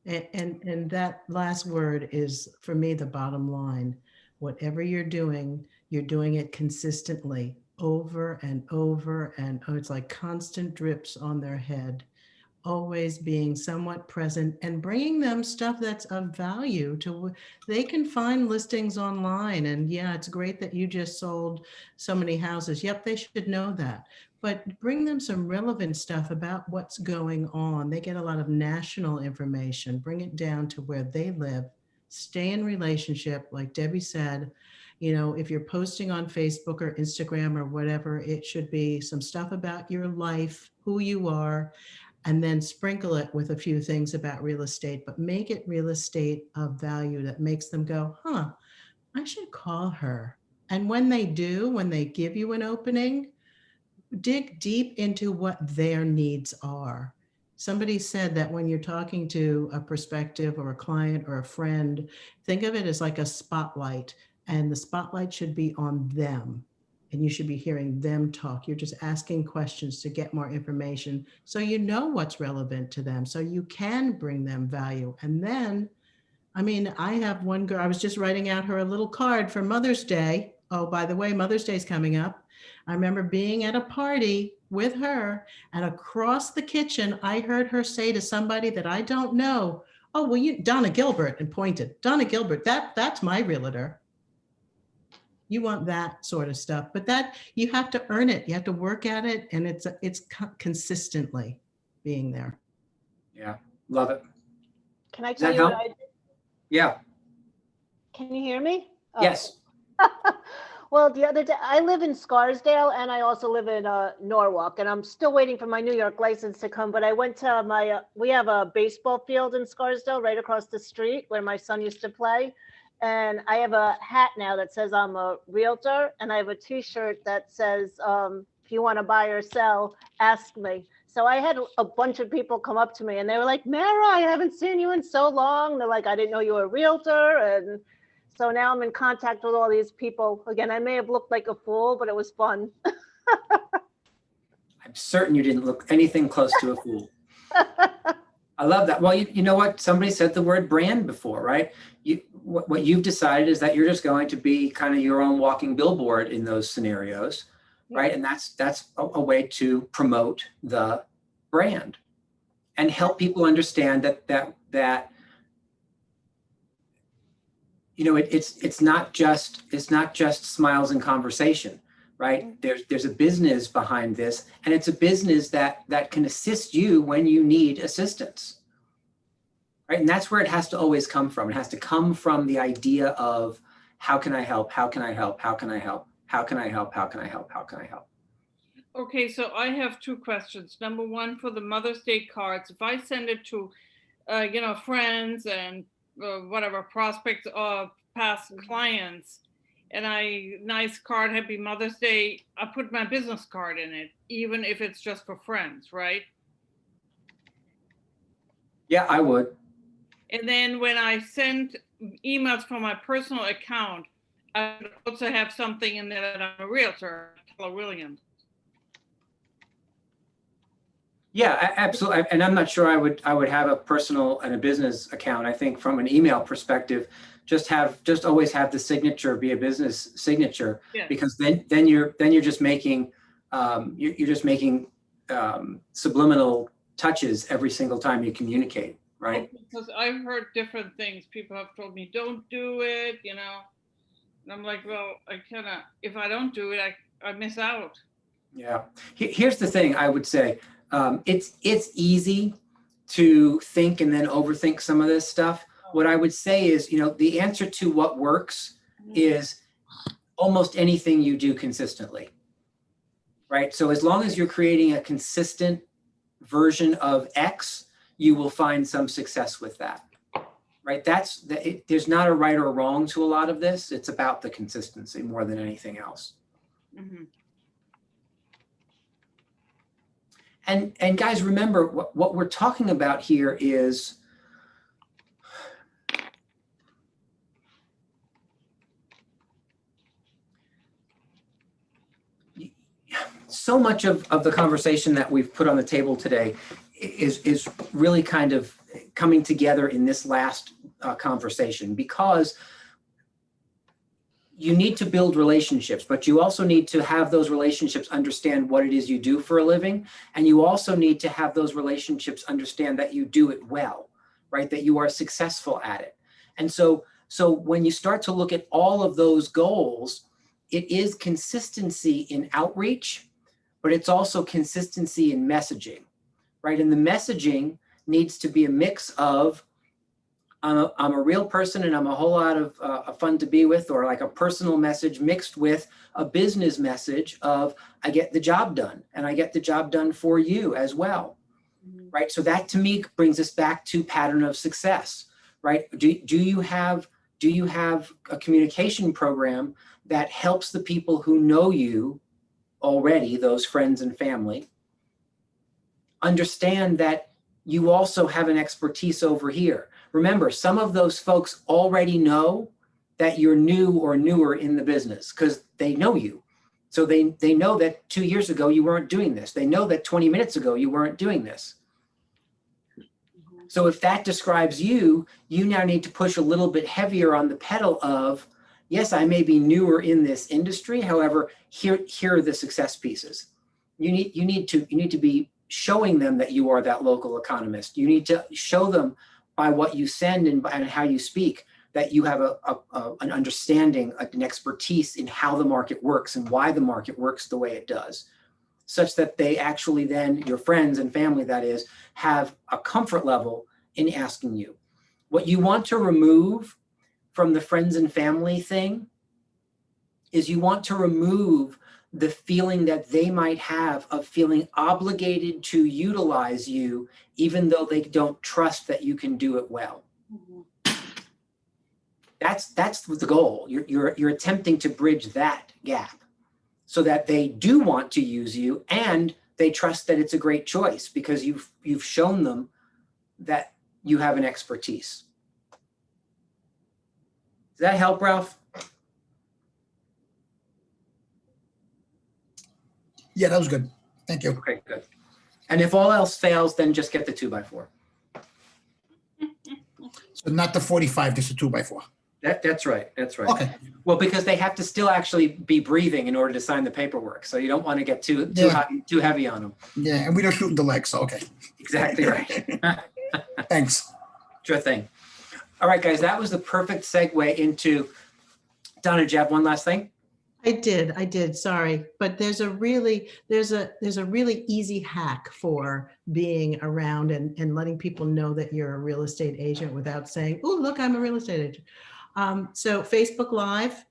And that last word is, for me, the bottom line. Whatever you're doing it consistently over and over. And it's like constant drips on their head, always being somewhat present and bringing them stuff that's of value to, they can find listings online. And yeah, it's great that you just sold so many houses. Yep, they should know that. But bring them some relevant stuff about what's going on. They get a lot of national information. Bring it down to where they live. Stay in relationship. Like Debbie said, if you're posting on Facebook or Instagram or whatever, it should be some stuff about your life, who you are, and then sprinkle it with a few things about real estate, but make it real estate of value that makes them go, I should call her. And when they do, when they give you an opening, dig deep into what their needs are. Somebody said that when you're talking to a prospective or a client or a friend, think of it as like a spotlight, and the spotlight should be on them. And you should be hearing them talk. You're just asking questions to get more information so you know what's relevant to them, so you can bring them value. And then, I have one girl, I was just writing out her a little card for Mother's Day. Oh, by the way, Mother's Day is coming up. I remember being at a party with her, and across the kitchen, I heard her say to somebody that I don't know, oh, well, Donna Gilbert, and pointed. Donna Gilbert, that's my realtor. You want that sort of stuff, but that you have to earn it. You have to work at it, and it's consistently being there. Yeah, love it. Can I Does tell that you what help? I did? Yeah. Can you hear me? Oh. Yes. Well, the other day, I live in Scarsdale and I also live in Norwalk, and I'm still waiting for my New York license to come. But I went to my, we have a baseball field in Scarsdale right across the street where my son used to play. And I have a hat now that says I'm a realtor, and I have a T-shirt that says, if you want to buy or sell, ask me. So I had a bunch of people come up to me and they were like, Mara, I haven't seen you in so long. They're like, I didn't know you were a realtor. And so now I'm in contact with all these people. Again, I may have looked like a fool, but it was fun. I'm certain you didn't look anything close to a fool. I love that. Well, you know what? Somebody said the word brand before, right? What you've decided is that you're just going to be kind of your own walking billboard in those scenarios, right? And that's a way to promote the brand and help people understand that you know, it's not just smiles and conversation, right? There's a business behind this, and it's a business that can assist you when you need assistance, right? And that's where it has to always come from. It has to come from the idea of how can I help? How can I help? How can I help? How can I help? How can I help? How can I help? Okay, so I have two questions. Number one, for the Mother's Day cards, if I send it to, you know, friends and whatever prospects or past clients, and nice card, happy Mother's Day, I put my business card in it, even if it's just for friends, right? Yeah, I would. And then when I send emails from my personal account, I would also have something in there that I'm a realtor, Keller Williams. Yeah, absolutely. And I'm not sure I would have a personal and a business account. I think from an email perspective, just always have the signature be a business signature, Yeah. because then you're just making subliminal touches every single time you communicate, right? Because I've heard different things. People have told me, don't do it, you know. And I'm like, well, if I don't do it, I miss out. Yeah. Here's the thing I would say. It's easy to think and then overthink some of this stuff. What I would say is, you know, the answer to what works is almost anything you do consistently, right? So as long as you're creating a consistent version of X, you will find some success with that, right? There's not a right or wrong to a lot of this. It's about the consistency more than anything else. Mm-hmm. And guys, remember what we're talking about here is so much of the conversation that we've put on the table today is really kind of coming together in this last conversation, because you need to build relationships, but you also need to have those relationships understand what it is you do for a living. And you also need to have those relationships understand that you do it well, right? That you are successful at it. And so when you start to look at all of those goals, it is consistency in outreach, but it's also consistency in messaging, right? And the messaging needs to be a mix of I'm a real person and I'm a whole lot of fun to be with, or like a personal message mixed with a business message of I get the job done and I get the job done for you as well, right? So that to me brings us back to pattern of success, right? Do you have a communication program that helps the people who know you already, those friends and family, understand that you also have an expertise over here? Remember, some of those folks already know that you're new or newer in the business because they know you. So they know that 2 years ago you weren't doing this. They know that 20 minutes ago you weren't doing this. So if that describes you, you now need to push a little bit heavier on the pedal of, yes, I may be newer in this industry. However, here are the success pieces. You need to be showing them that you are that local economist. You need to show them by what you send and how you speak that you have an understanding, an expertise in how the market works and why the market works the way it does, such that they actually then, your friends and family that is, have a comfort level in asking you. What you want to remove from the friends and family thing is you want to remove the feeling that they might have of feeling obligated to utilize you, even though they don't trust that you can do it well. That's the goal. You're attempting to bridge that gap so that they do want to use you and they trust that it's a great choice because you've shown them that you have an expertise. Does that help, Ralph? Yeah, that was good. Thank you. Okay, good. And if all else fails, then just get the 2x4. So not the 45, just a 2x4. That's right. That's right. Okay. Well, because they have to still actually be breathing in order to sign the paperwork. So you don't want to get too heavy on them. Yeah, and we don't shoot in the leg, so okay. Exactly right. Thanks. Sure thing. All right, guys, that was the perfect segue into, Donna, did you have one last thing? I did, sorry. But there's a really easy hack for being around and letting people know that you're a real estate agent without saying, oh, look, I'm a real estate agent. So Facebook Live,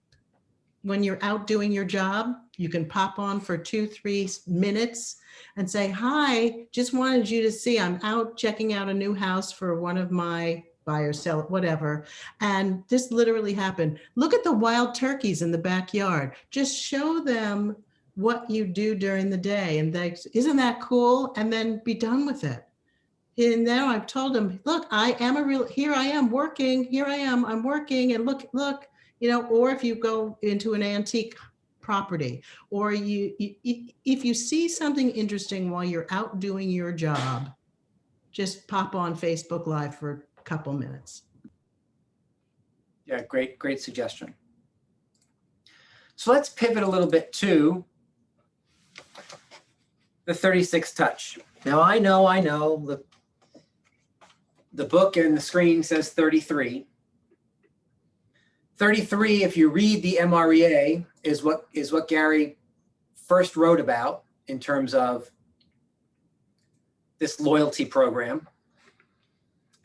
when you're out doing your job, you can pop on for 2-3 minutes and say, hi, just wanted you to see I'm out checking out a new house for one of my buy or sell, whatever. And this literally happened. Look at the wild turkeys in the backyard. Just show them what you do during the day. And they, isn't that cool? And then be done with it. And now I've told them, look, I am here I am working, I'm working, and look, you know, or if you go into an antique property, or if you see something interesting while you're out doing your job, just pop on Facebook Live for a couple minutes. Yeah, great suggestion. So let's pivot a little bit to the 36 touch. Now I know the book and the screen says 33. 33, if you read the MREA, is what Gary first wrote about in terms of this loyalty program.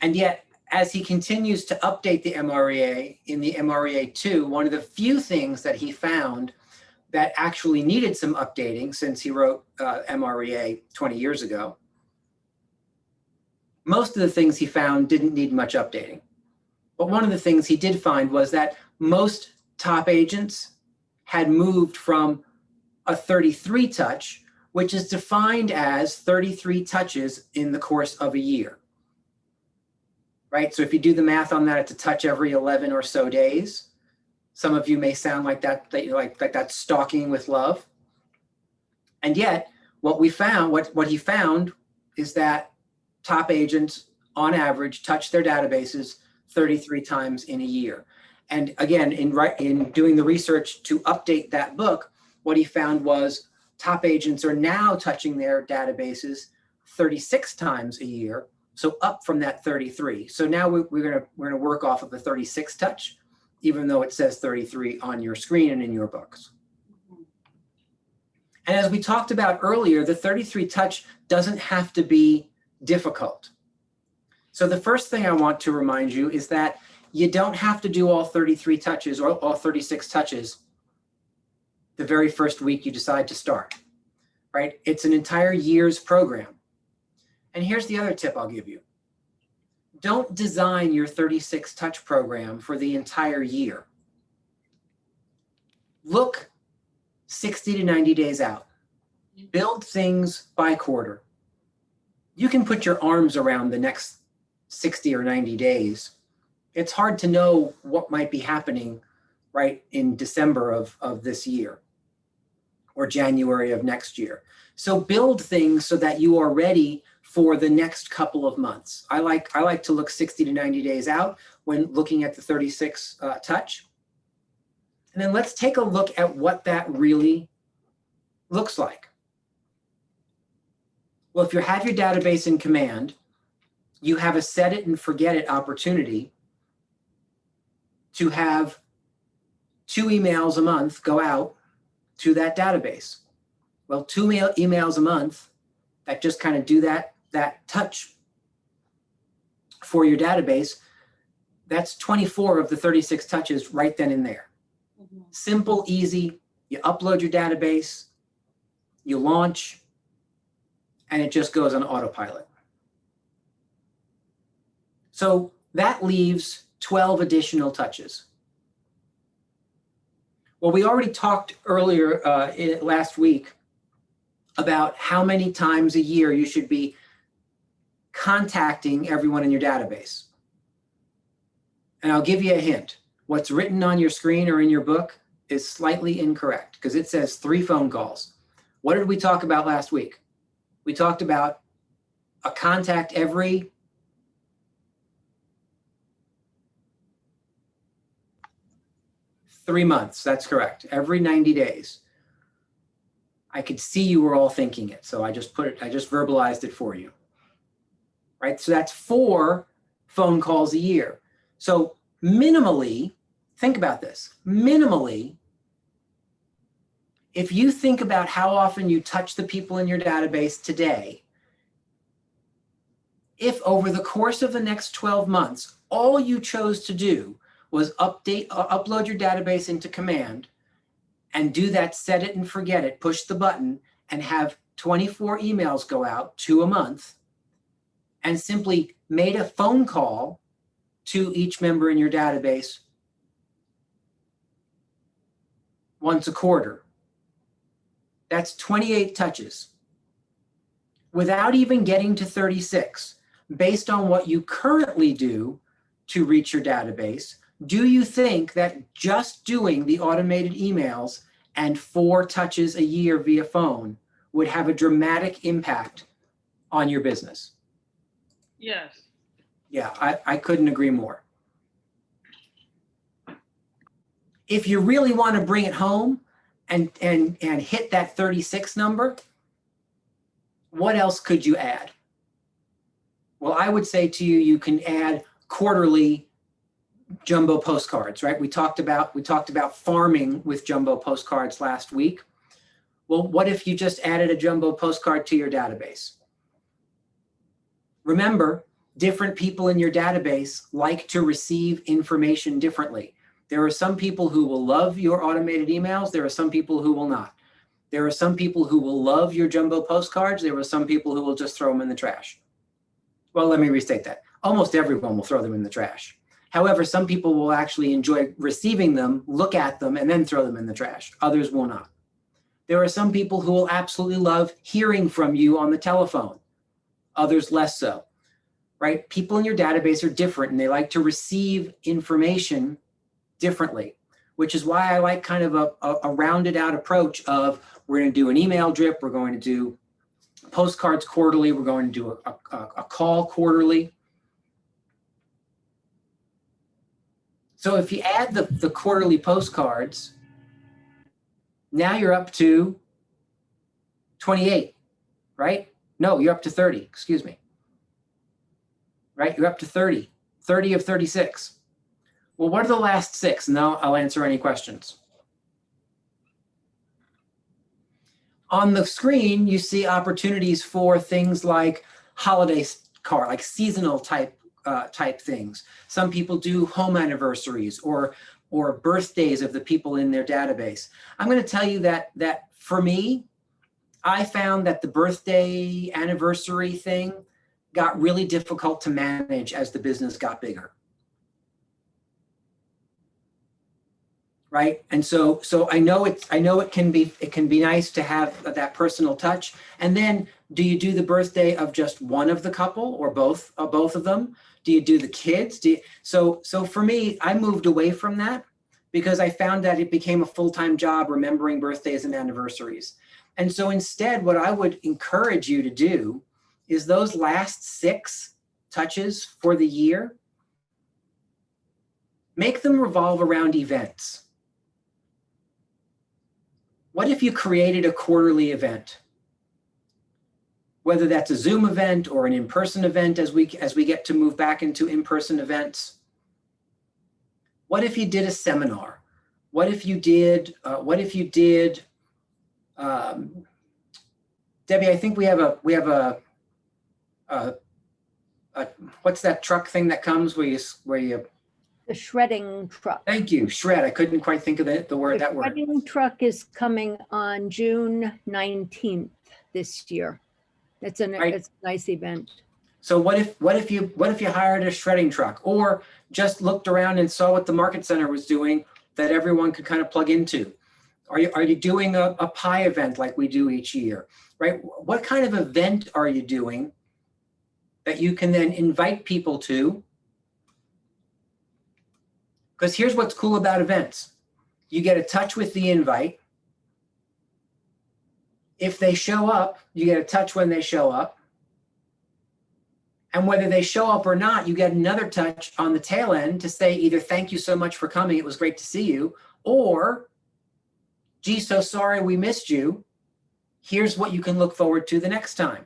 And yet, as he continues to update the MREA in the MREA 2, one of the few things that he found that actually needed some updating since he wrote MREA 20 years ago, most of the things he found didn't need much updating. But one of the things he did find was that most top agents had moved from a 33 touch, which is defined as 33 touches in the course of a year. Right? So if you do the math on that, it's a touch every 11 or so days. Some of you may sound like that like that's stalking with love. And yet what he found is that top agents on average touch their databases 33 times in a year. And again, in doing the research to update that book, what he found was top agents are now touching their databases 36 times a year. So up from that 33. So now we're gonna work off of the 36 touch, even though it says 33 on your screen and in your books. And as we talked about earlier, the 33 touch doesn't have to be difficult. So the first thing I want to remind you is that you don't have to do all 33 touches or all 36 touches the very first week you decide to start, right? It's an entire year's program. And here's the other tip I'll give you. Don't design your 36 touch program for the entire year. Look 60 to 90 days out. Build things by quarter. You can put your arms around the next 60 or 90 days. It's hard to know what might be happening right in December of this year or January of next year. So build things so that you are ready for the next couple of months. I like to look 60 to 90 days out when looking at the 36 touch. And then let's take a look at what that really looks like. Well, if you have your database in command, you have a set it and forget it opportunity to have 2 emails a month go out to that database. Well, 2 emails a month that just kind of do that touch for your database That's 24 of the 36 touches right then and there. Simple, easy. You upload your database, you launch, and it just goes on autopilot. So that leaves 12 additional touches. Well, we already talked earlier last week about how many times a year you should be contacting everyone in your database. And I'll give you a hint. What's written on your screen or in your book is slightly incorrect because it says 3 phone calls. What did we talk about last week? We talked about a contact every 3 months. That's correct. Every 90 days. I could see you were all thinking it. So I just verbalized it for you. Right? So that's 4 phone calls a year. So minimally, think about this. Minimally, if you think about how often you touch the people in your database today, if over the course of the next 12 months, all you chose to do was upload your database into Command and do that set it and forget it, push the button and have 24 emails go out, 2 a month, and simply made a phone call to each member in your database once a quarter. That's 28 touches. Without even getting to 36, based on what you currently do to reach your database, do you think that just doing the automated emails and 4 touches a year via phone would have a dramatic impact on your business? Yes. Yeah, I couldn't agree more. If you really want to bring it home and hit that 36 number, what else could you add? Well, I would say to you, you can add quarterly jumbo postcards, right? We talked about farming with jumbo postcards last week. Well, what if you just added a jumbo postcard to your database? Remember, different people in your database like to receive information differently. There are some people who will love your automated emails. There are some people who will not. There are some people who will love your jumbo postcards. There are some people who will just throw them in the trash. Well, let me restate that. Almost everyone will throw them in the trash. However, some people will actually enjoy receiving them, look at them, and then throw them in the trash. Others will not. There are some people who will absolutely love hearing from you on the telephone. Others less so, right? People in your database are different and they like to receive information differently, which is why I like kind of a rounded out approach of we're going to do an email drip, we're going to do postcards quarterly, we're going to do a call quarterly. So if you add the quarterly postcards, now you're up to 28, right? No, you're up to 30, excuse me. Right, you're up to 30 of 36. Well, what are the last 6? Now I'll answer any questions. On the screen, you see opportunities for things like holiday card, like seasonal type things. Some people do home anniversaries or birthdays of the people in their database. I'm going to tell you that for me, I found that the birthday anniversary thing got really difficult to manage as the business got bigger. Right? And so I know it can be nice to have that personal touch. And then do you do the birthday of just one of the couple or both of them? Do you do the kids? So for me, I moved away from that because I found that it became a full-time job remembering birthdays and anniversaries. And so instead, what I would encourage you to do is those last 6 touches for the year, make them revolve around events. What if you created a quarterly event? Whether that's a Zoom event or an in-person event as we get to move back into in-person events. What if you did a seminar? What if you did, Debbie, I think we have a what's that truck thing that comes where you The shredding truck. Thank you, shred. I couldn't quite think of that word. The shredding truck is coming on June 19th this year. It's a Right. it's a nice event. So what if you hired a shredding truck, or just looked around and saw what the market center was doing that everyone could kind of plug into? Are you doing a pie event like we do each year, right? What kind of event are you doing that you can then invite people to? Because here's what's cool about events. You get a touch with the invite. If they show up, you get a touch when they show up. And whether they show up or not, you get another touch on the tail end to say either thank you so much for coming, it was great to see you, or gee, so sorry we missed you. Here's what you can look forward to the next time.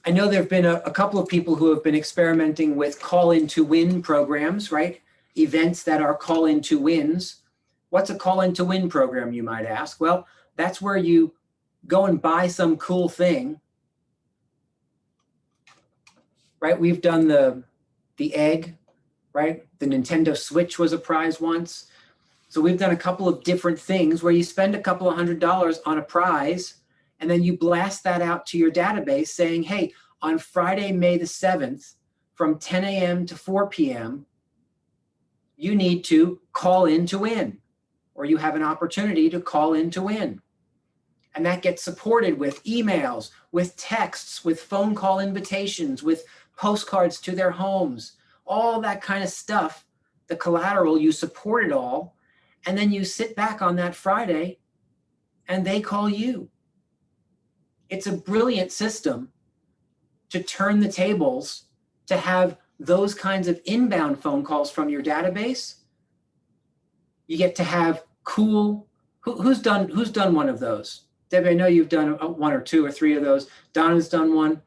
I know there have been a couple of people who have been experimenting with call-in to win programs, right? Events that are call-in to wins. What's a call-in to win program, you might ask? Well, that's where you go and buy some cool thing, right? We've done the egg, right? The Nintendo Switch was a prize once. So we've done a couple of different things where you spend a couple of $100 on a prize, and then you blast that out to your database saying, hey, on Friday, May the 7th, from 10 a.m. to 4 p.m., you need to call in to win, or you have an opportunity to call in to win. And that gets supported with emails, with texts, with phone call invitations, with postcards to their homes, all that kind of stuff. The collateral, you support it all. And then you sit back on that Friday and they call you. It's a brilliant system to turn the tables, to have those kinds of inbound phone calls from your database. You get to have cool, who's done one of those? Debbie, I know you've done one or two or three of those. Donna's done one.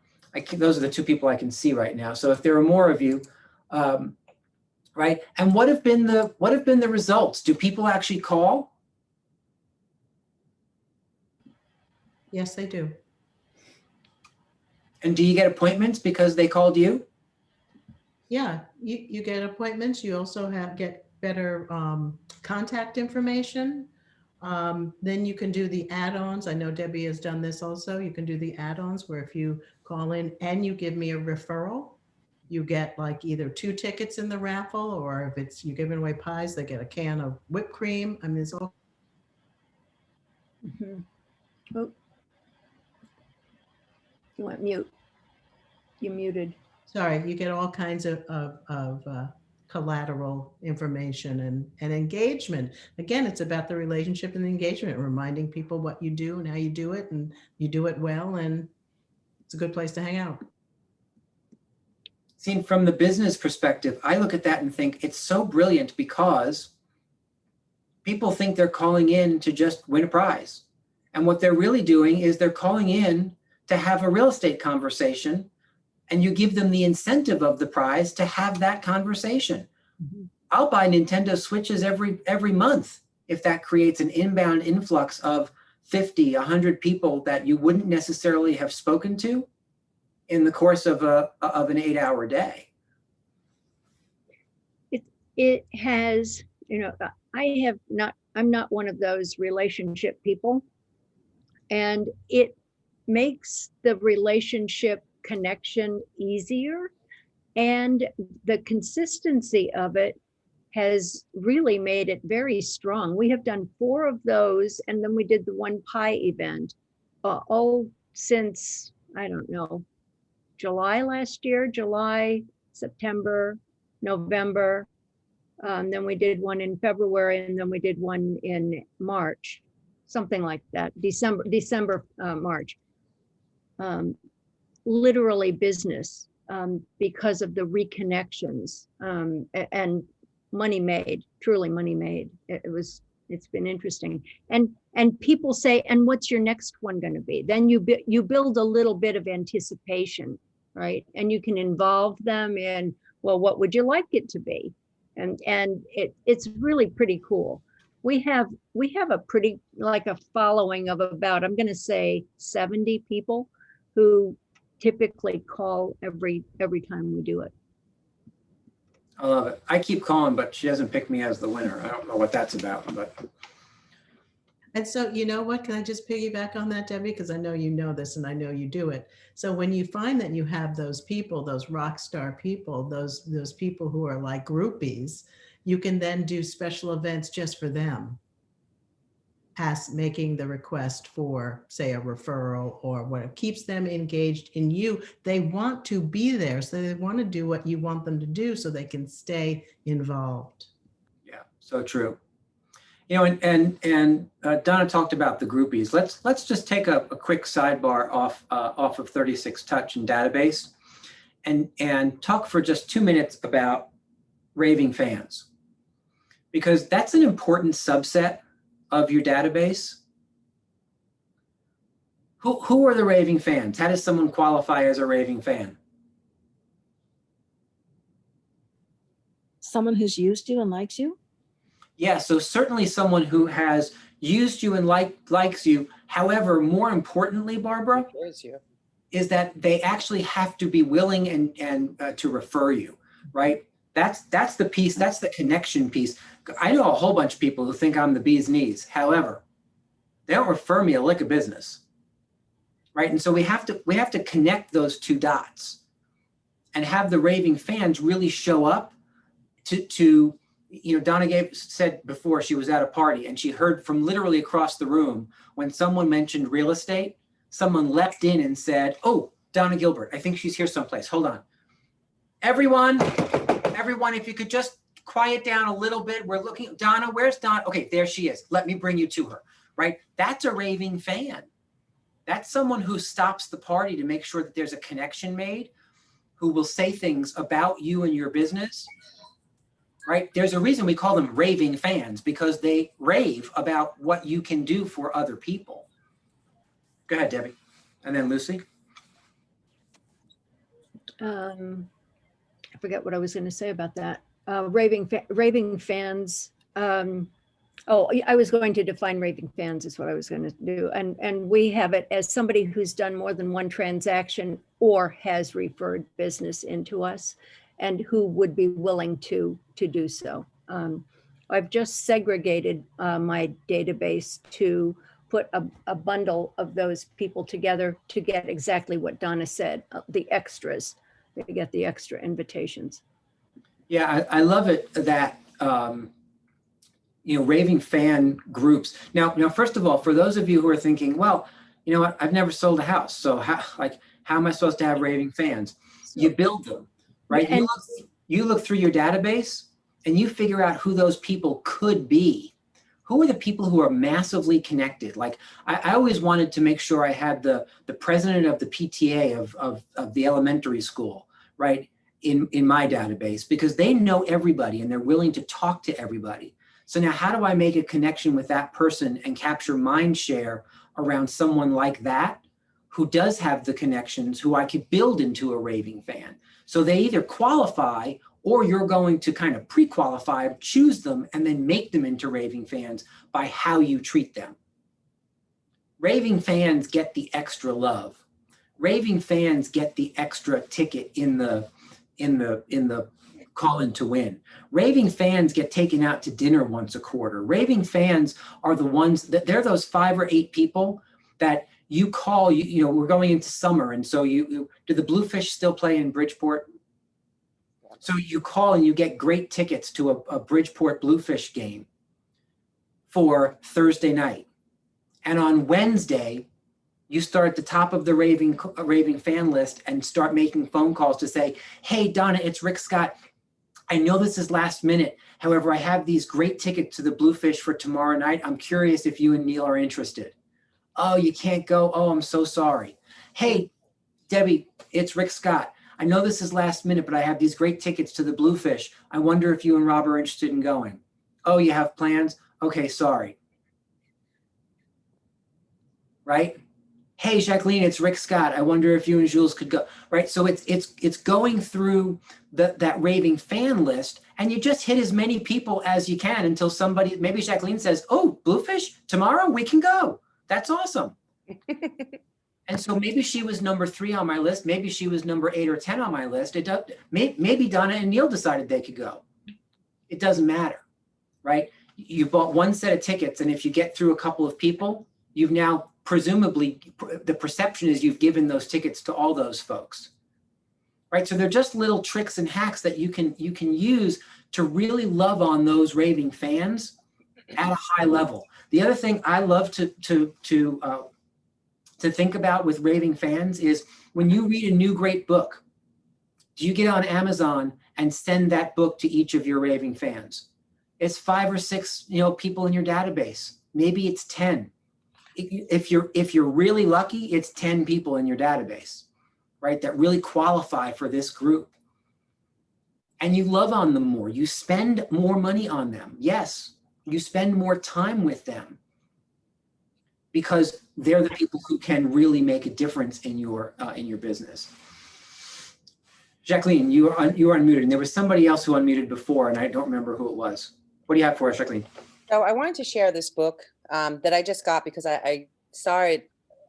Those are the two people I can see right now. So if there are more of you, right? And what have been the results? Do people actually call? Yes, they do. And do you get appointments because they called you? Yeah, you get appointments. You also get better contact information. Then you can do the add-ons. I know Debbie has done this also. You can do the add-ons where if you call in and you give me a referral, you get like either 2 tickets in the raffle, or if it's you're giving away pies, they get a can of whipped cream. I mean, it's all. Mhm. Oh. You went mute. You muted. Sorry, you get all kinds of collateral information and engagement. Again, it's about the relationship and the engagement, reminding people what you do and how you do it, and you do it well, and it's a good place to hang out. Seen from the business perspective, I look at that and think it's so brilliant because people think they're calling in to just win a prize. And what they're really doing is they're calling in to have a real estate conversation, and you give them the incentive of the prize to have that conversation. Mm-hmm. I'll buy Nintendo Switches every month if that creates an inbound influx of 50, 100 people that you wouldn't necessarily have spoken to in the course of an 8-hour day. It has, I'm not one of those relationship people, and it makes the relationship connection easier, and the consistency of it has really made it very strong. We have done 4 of those, and then we did the one pie event all since, I don't know, July last year, July, September, November. Then we did one in February, and then we did one in March, something like that, December, March. Literally business, because of the reconnections, and money made, truly money made. It's been interesting. And people say, and what's your next one going to be? Then you build a little bit of anticipation, right? And you can involve them in, well, what would you like it to be? And it's really pretty cool. We have a pretty, like a following of about, I'm going to say 70 people who typically call every time we do it. I love it. I keep calling, but she doesn't pick me as the winner. I don't know what that's about, but And so, you know what, can I just piggyback on that, Debbie? Because I know you know this and I know you do it. So when you find that you have those people, those rock star people, those people who are like groupies, you can then do special events just for them. Making the request for, say, a referral or what keeps them engaged in you. They want to be there, so they want to do what you want them to do so they can stay involved. yeah, so true. You know, and Donna talked about the groupies. Let's just take a quick sidebar off of 36 Touch and database, and talk for just 2 minutes about raving fans, because that's an important subset of your database. Who are the raving fans? How does someone qualify as a raving fan? Someone who's used you and likes you. Yeah, so certainly someone who has used you and likes you. However, more importantly, Barbara, is that they actually have to be willing and to refer you, right? That's the piece, that's the connection piece. I know a whole bunch of people who think I'm the bee's knees. However, they don't refer me a lick of business, right? And so we have to connect those two dots and have the raving fans really show up to you know, Donna said before she was at a party and she heard from literally across the room when someone mentioned real estate, someone leapt in and said, "Oh, Donna Gilbert, I think she's here someplace. Hold on. Everyone, if you could just quiet down a little bit. We're looking, Donna, where's Donna? Okay, there she is. Let me bring you to her," right? That's a raving fan. That's someone who stops the party to make sure that there's a connection made, who will say things about you and your business, right? There's a reason we call them raving fans, because they rave about what you can do for other people. Go ahead, Debbie. And then Lucy. I forget what I was going to say about that. Raving fans. I was going to define raving fans is what I was going to do. And we have it as somebody who's done more than one transaction or has referred business into us and who would be willing to do so. I've just segregated my database to put a bundle of those people together to get exactly what Donna said, the extras. They get the extra invitations. Yeah, I love it that, you know, raving fan groups. Now, first of all, for those of you who are thinking, well, you know what, I've never sold a house, so how am I supposed to have raving fans? You build them, right? And you look through your database and you figure out who those people could be. Who are the people who are massively connected? Like I always wanted to make sure I had the president of the PTA of the elementary school, right, in my database, because they know everybody and they're willing to talk to everybody. So now how do I make a connection with that person and capture mind share around someone like that who does have the connections, who I could build into a raving fan? So they either qualify or you're going to kind of pre-qualify, choose them, and then make them into raving fans by how you treat them. Raving fans get the extra love. Raving fans get the extra ticket in the call in to win. Raving fans get taken out to dinner once a quarter. Raving fans are the ones that they're those 5 or 8 people that you call, you know, we're going into summer. And so do the Bluefish still play in Bridgeport? So you call and you get great tickets to a Bridgeport Bluefish game for Thursday night. And on Wednesday, you start at the top of the raving fan list and start making phone calls to say, "Hey, Donna, it's Rick Scott. I know this is last minute. However, I have these great tickets to the Bluefish for tomorrow night. I'm curious if you and Neil are interested." "Oh, you can't go. Oh, I'm so sorry." "Hey, Debbie, it's Rick Scott. I know this is last minute, but I have these great tickets to the Bluefish. I wonder if you and Rob are interested in going." "Oh, you have plans? Okay, sorry." Right? "Hey, Jacqueline, it's Rick Scott. I wonder if you and Jules could go." Right? So it's going through that raving fan list, and you just hit as many people as you can until somebody, maybe Jacqueline says, "Oh, Bluefish, tomorrow we can go. That's awesome." And so maybe she was number 3 on my list. Maybe she was number 8 or 10 on my list. Maybe Donna and Neil decided they could go. It doesn't matter, right? You bought one set of tickets, and if you get through a couple of people, you've now presumably, the perception is you've given those tickets to all those folks, right? So they're just little tricks and hacks that you can use to really love on those raving fans at a high level. The other thing I love to think about with raving fans is when you read a new great book, do you get on Amazon and send that book to each of your raving fans? It's 5 or 6, people in your database. Maybe it's 10. If you're really lucky, it's 10 people in your database, right? That really qualify for this group. And you love on them more. You spend more money on them. Yes, you spend more time with them because they're the people who can really make a difference in your business. Jacqueline, you are unmuted, and there was somebody else who unmuted before, and I don't remember who it was. What do you have for us, Jacqueline? So I wanted to share this book that I just got because I started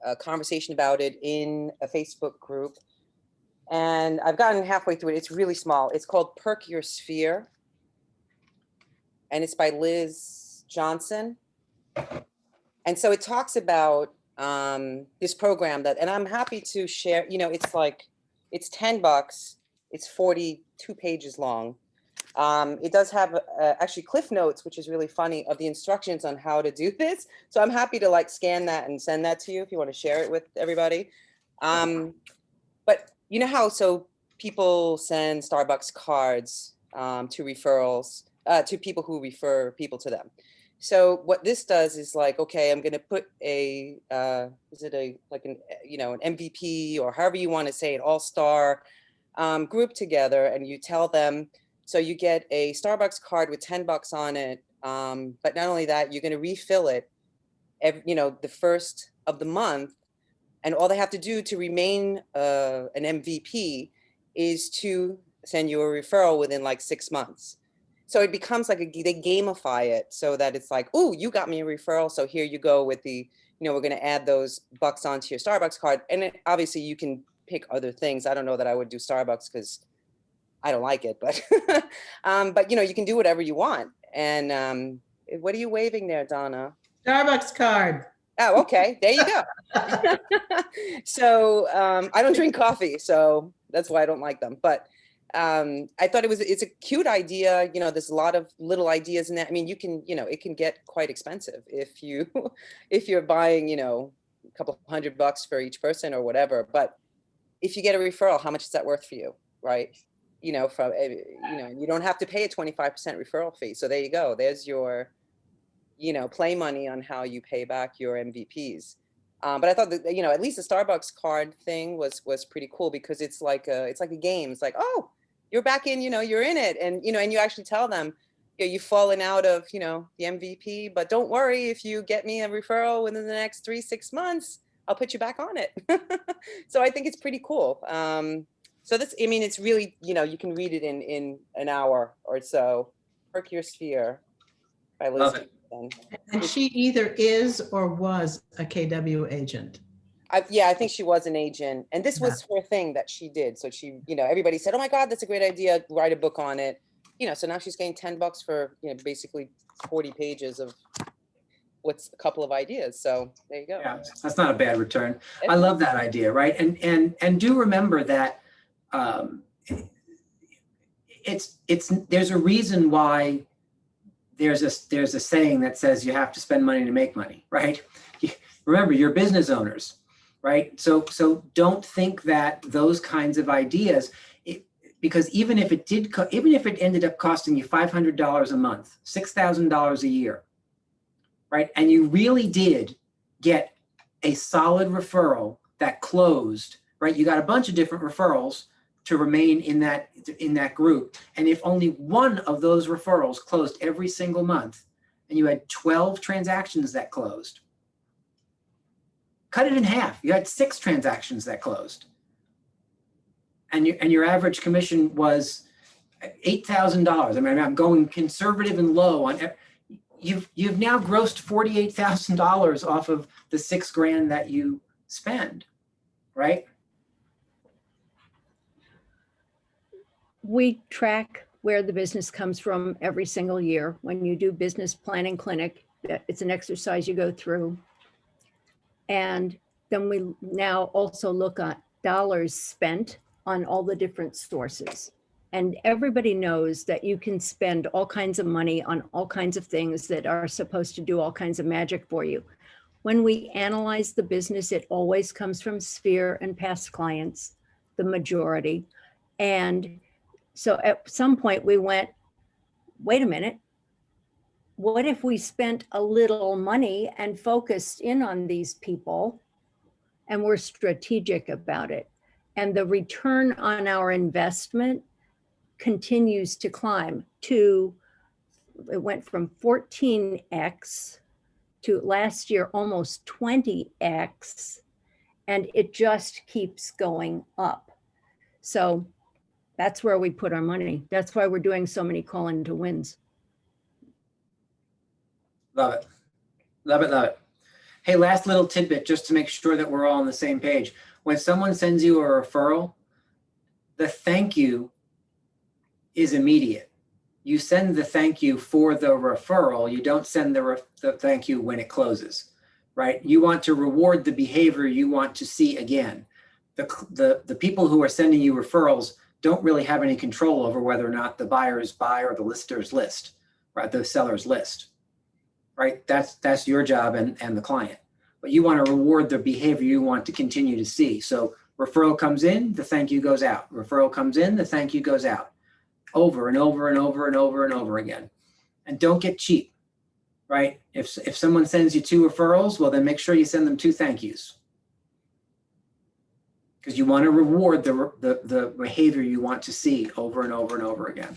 a conversation about it in a Facebook group, and I've gotten halfway through it. It's really small. It's called Perk Your Sphere, and it's by Liz Johnson. And so it talks about this program and I'm happy to share, it's $10. It's 42 pages long. It does have actually Cliff Notes, which is really funny, of the instructions on how to do this. So I'm happy to scan that and send that to you if you want to share it with everybody. But you know how, so people send Starbucks cards to referrals, to people who refer people to them. So what this does is okay, I'm going to put an MVP or however you want to say it, all-star group together, and you tell them, so you get a Starbucks card with $10 on it. But not only that, you're going to refill it, the first of the month. And all they have to do to remain an MVP is to send you a referral within 6 months. So it becomes they gamify it so that it's oh, you got me a referral. So here you go with the, we're going to add those bucks onto your Starbucks card. And obviously you can pick other things. I don't know that I would do Starbucks because I don't like it, but, but you can do whatever you want. And what are you waving there, Donna? Starbucks card. Oh, okay. There you go. So I don't drink coffee, so that's why I don't like them. But I thought it's a cute idea. There's a lot of little ideas in that. I mean, you can, it can get quite expensive if you're buying, a couple $100 for each person or whatever. But if you get a referral, how much is that worth for you, right? You don't have to pay a 25% referral fee. So there you go. There's your, play money on how you pay back your MVPs. But I thought that, at least the Starbucks card thing was pretty cool because it's like a game. It's oh, you're back in, you're in it. And, and you actually tell them, you've fallen out of, the MVP, but don't worry, if you get me a referral within the next 3-6 months, I'll put you back on it. So I think it's pretty cool. So it's really, you can read it in an hour or so. Perk Your Sphere by Liz. And she either is or was a KW agent. I think she was an agent, and this was her thing that she did. So she, everybody said, "Oh my God, that's a great idea. Write a book on it." So now she's getting $10 for, basically 40 pages of what's a couple of ideas. So there you go. Yeah, that's not a bad return. I love that idea, right? And do remember that there's a reason why there's a saying that says you have to spend money to make money, right? Remember, you're business owners, right? So don't think that those kinds of ideas, because even if it ended up costing you $500 a month, $6,000 a year, right? And you really did get a solid referral that closed, right? You got a bunch of different referrals to remain in that group. And if only one of those referrals closed every single month, and you had 12 transactions that closed, cut it in half. You had 6 transactions that closed. And your average commission was $8,000. I mean, I'm going conservative and low on. You've now grossed $48,000 off of the $6,000 that you spend. right? We track where the business comes from every single year. When you do business planning clinic, it's an exercise you go through. And then we now also look at dollars spent on all the different sources. And everybody knows that you can spend all kinds of money on all kinds of things that are supposed to do all kinds of magic for you. When we analyze the business, it always comes from Sphere and past clients, the majority. And so at some point we went, wait a minute, what if we spent a little money and focused in on these people and we're strategic about it? And the return on our investment continues to climb to, it went from 14x to last year almost 20x, and it just keeps going up. So that's where we put our money. That's why we're doing so many call in to wins. Love it. Love it, love it. Hey, last little tidbit, just to make sure that we're all on the same page. When someone sends you a referral, the thank you is immediate. You send the thank you for the referral. You don't send the thank you when it closes, right? You want to reward the behavior you want to see again. The people who are sending you referrals don't really have any control over whether or not the buyers buy or the listers list, right? The sellers list, right? That's your job and the client. But you want to reward the behavior you want to continue to see. So referral comes in, the thank you goes out. Referral comes in, the thank you goes out. Over and over and over and over and over again. And don't get cheap, right? If someone sends you 2 referrals, well, then make sure you send them 2 thank yous. Because you want to reward the behavior you want to see over and over and over again.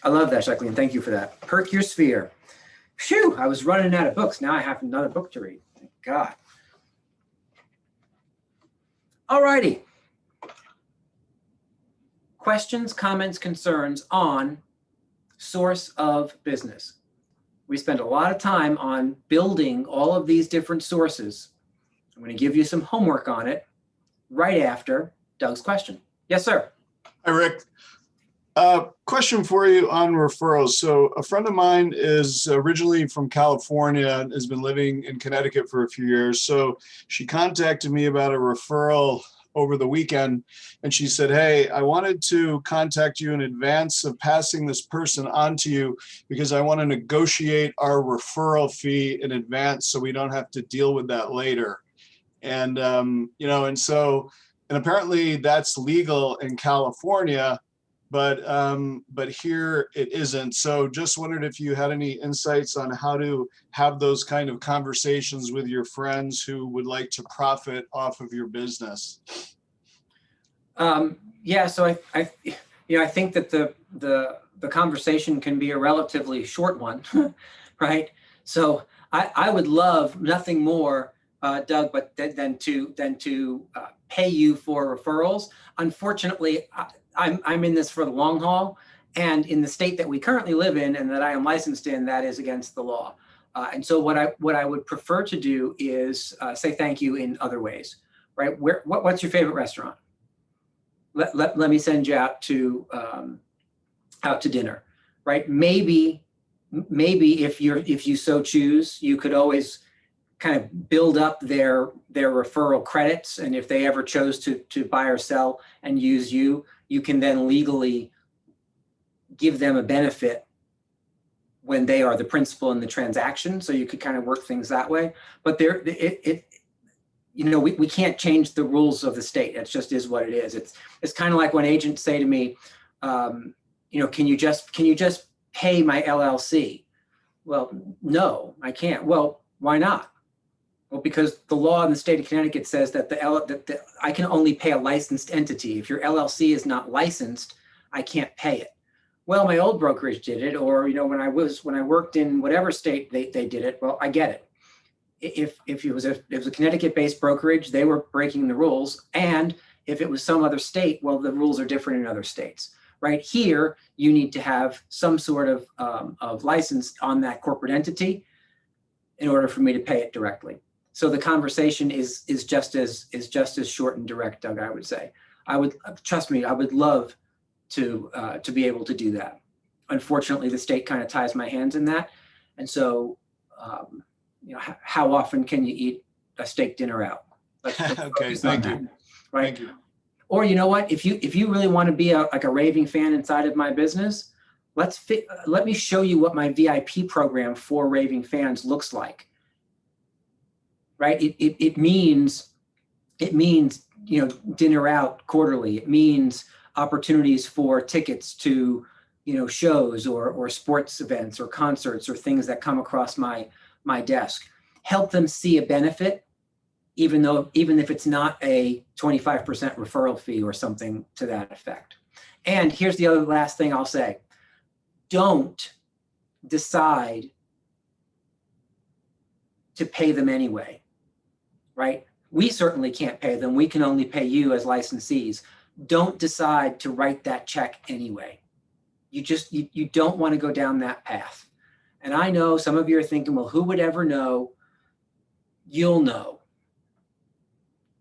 I love that, Jacqueline. Thank you for that. Perk your sphere. Phew, I was running out of books. Now I have another book to read. Thank God. All righty. Questions, comments, concerns on source of business. We spend a lot of time on building all of these different sources. I'm going to give you some homework on it right after Doug's question. Yes, sir. Hi, Rick. Question for you on referrals. So a friend of mine is originally from California and has been living in Connecticut for a few years. So she contacted me about a referral over the weekend, and she said, hey, I wanted to contact you in advance of passing this person on to you because I want to negotiate our referral fee in advance so we don't have to deal with that later. And, you know, and apparently that's legal in California, but here it isn't. So just wondered if you had any insights on how to have those kind of conversations with your friends who would like to profit off of your business. Yeah, so I think that the conversation can be a relatively short one, right? So I would love nothing more, Doug, but than to pay you for referrals. Unfortunately, I'm in this for the long haul, and in the state that we currently live in and that I am licensed in, that is against the law. And so what I would prefer to do is say thank you in other ways, right? What's your favorite restaurant? Let me send you out to dinner, right? Maybe if you so choose, you could always kind of build up their referral credits, and if they ever chose to buy or sell and use you, you can then legally give them a benefit when they are the principal in the transaction. So you could kind of work things that way. But we can't change the rules of the state. It just is what it is. It's kind of like when agents say to me, can you just pay my LLC? Well, no, I can't. Well, why not? Well, because the law in the state of Connecticut says that I can only pay a licensed entity. If your LLC is not licensed, I can't pay it. Well, my old brokerage did it, or when I worked in whatever state they did it. Well, I get it. If it was a Connecticut-based brokerage, they were breaking the rules, and if it was some other state, well, the rules are different in other states. Right here, you need to have some sort of license on that corporate entity in order for me to pay it directly. So the conversation is just as short and direct, Doug, I would say. Trust me, I would love to be able to do that. Unfortunately, the state kind of ties my hands in that. And so, how often can you eat a steak dinner out? Let's Okay, focus on thank that, you. right? Thank you. Or you know what? If you really want to be like a raving fan inside of my business, let me show you what my VIP program for raving fans looks like. Right? It means dinner out quarterly. It means opportunities for tickets to shows or sports events or concerts or things that come across my desk. Help them see a benefit, even if it's not a 25% referral fee or something to that effect. And here's the other last thing I'll say. Don't decide to pay them anyway, right? We certainly can't pay them. We can only pay you as licensees. Don't decide to write that check anyway. You don't want to go down that path. And I know some of you are thinking, well, who would ever know? You'll know.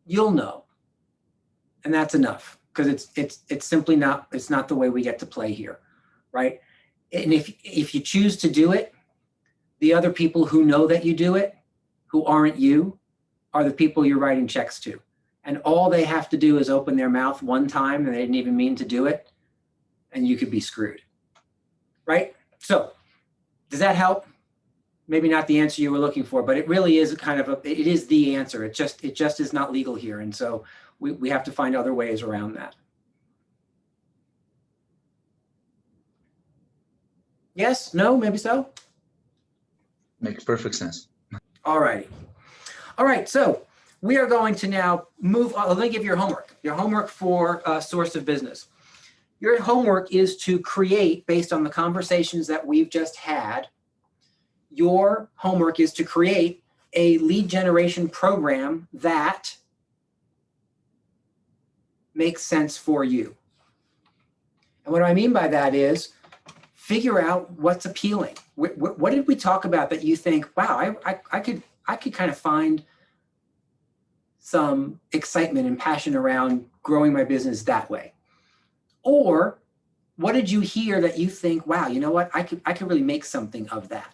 You'll know. And that's enough, because it's simply not, it's not the way we get to play here, right? And if you choose to do it, the other people who know that you do it, who aren't you, are the people you're writing checks to. And all they have to do is open their mouth one time and they didn't even mean to do it, and you could be screwed, right? So does that help? Maybe not the answer you were looking for, but it really is it is the answer. It just is not legal here. And so we have to find other ways around that. Yes, no, maybe so. Makes perfect sense. All right. All right. So we are going to now move on. Let me give you your homework. Your homework for Source of Business. Your homework is to create, based on the conversations that we've just had, your homework is to create a lead generation program that makes sense for you. And what I mean by that is figure out what's appealing. What did we talk about that you think, wow, I could kind of find some excitement and passion around growing my business that way? Or what did you hear that you think, wow, you know what, I could really make something of that?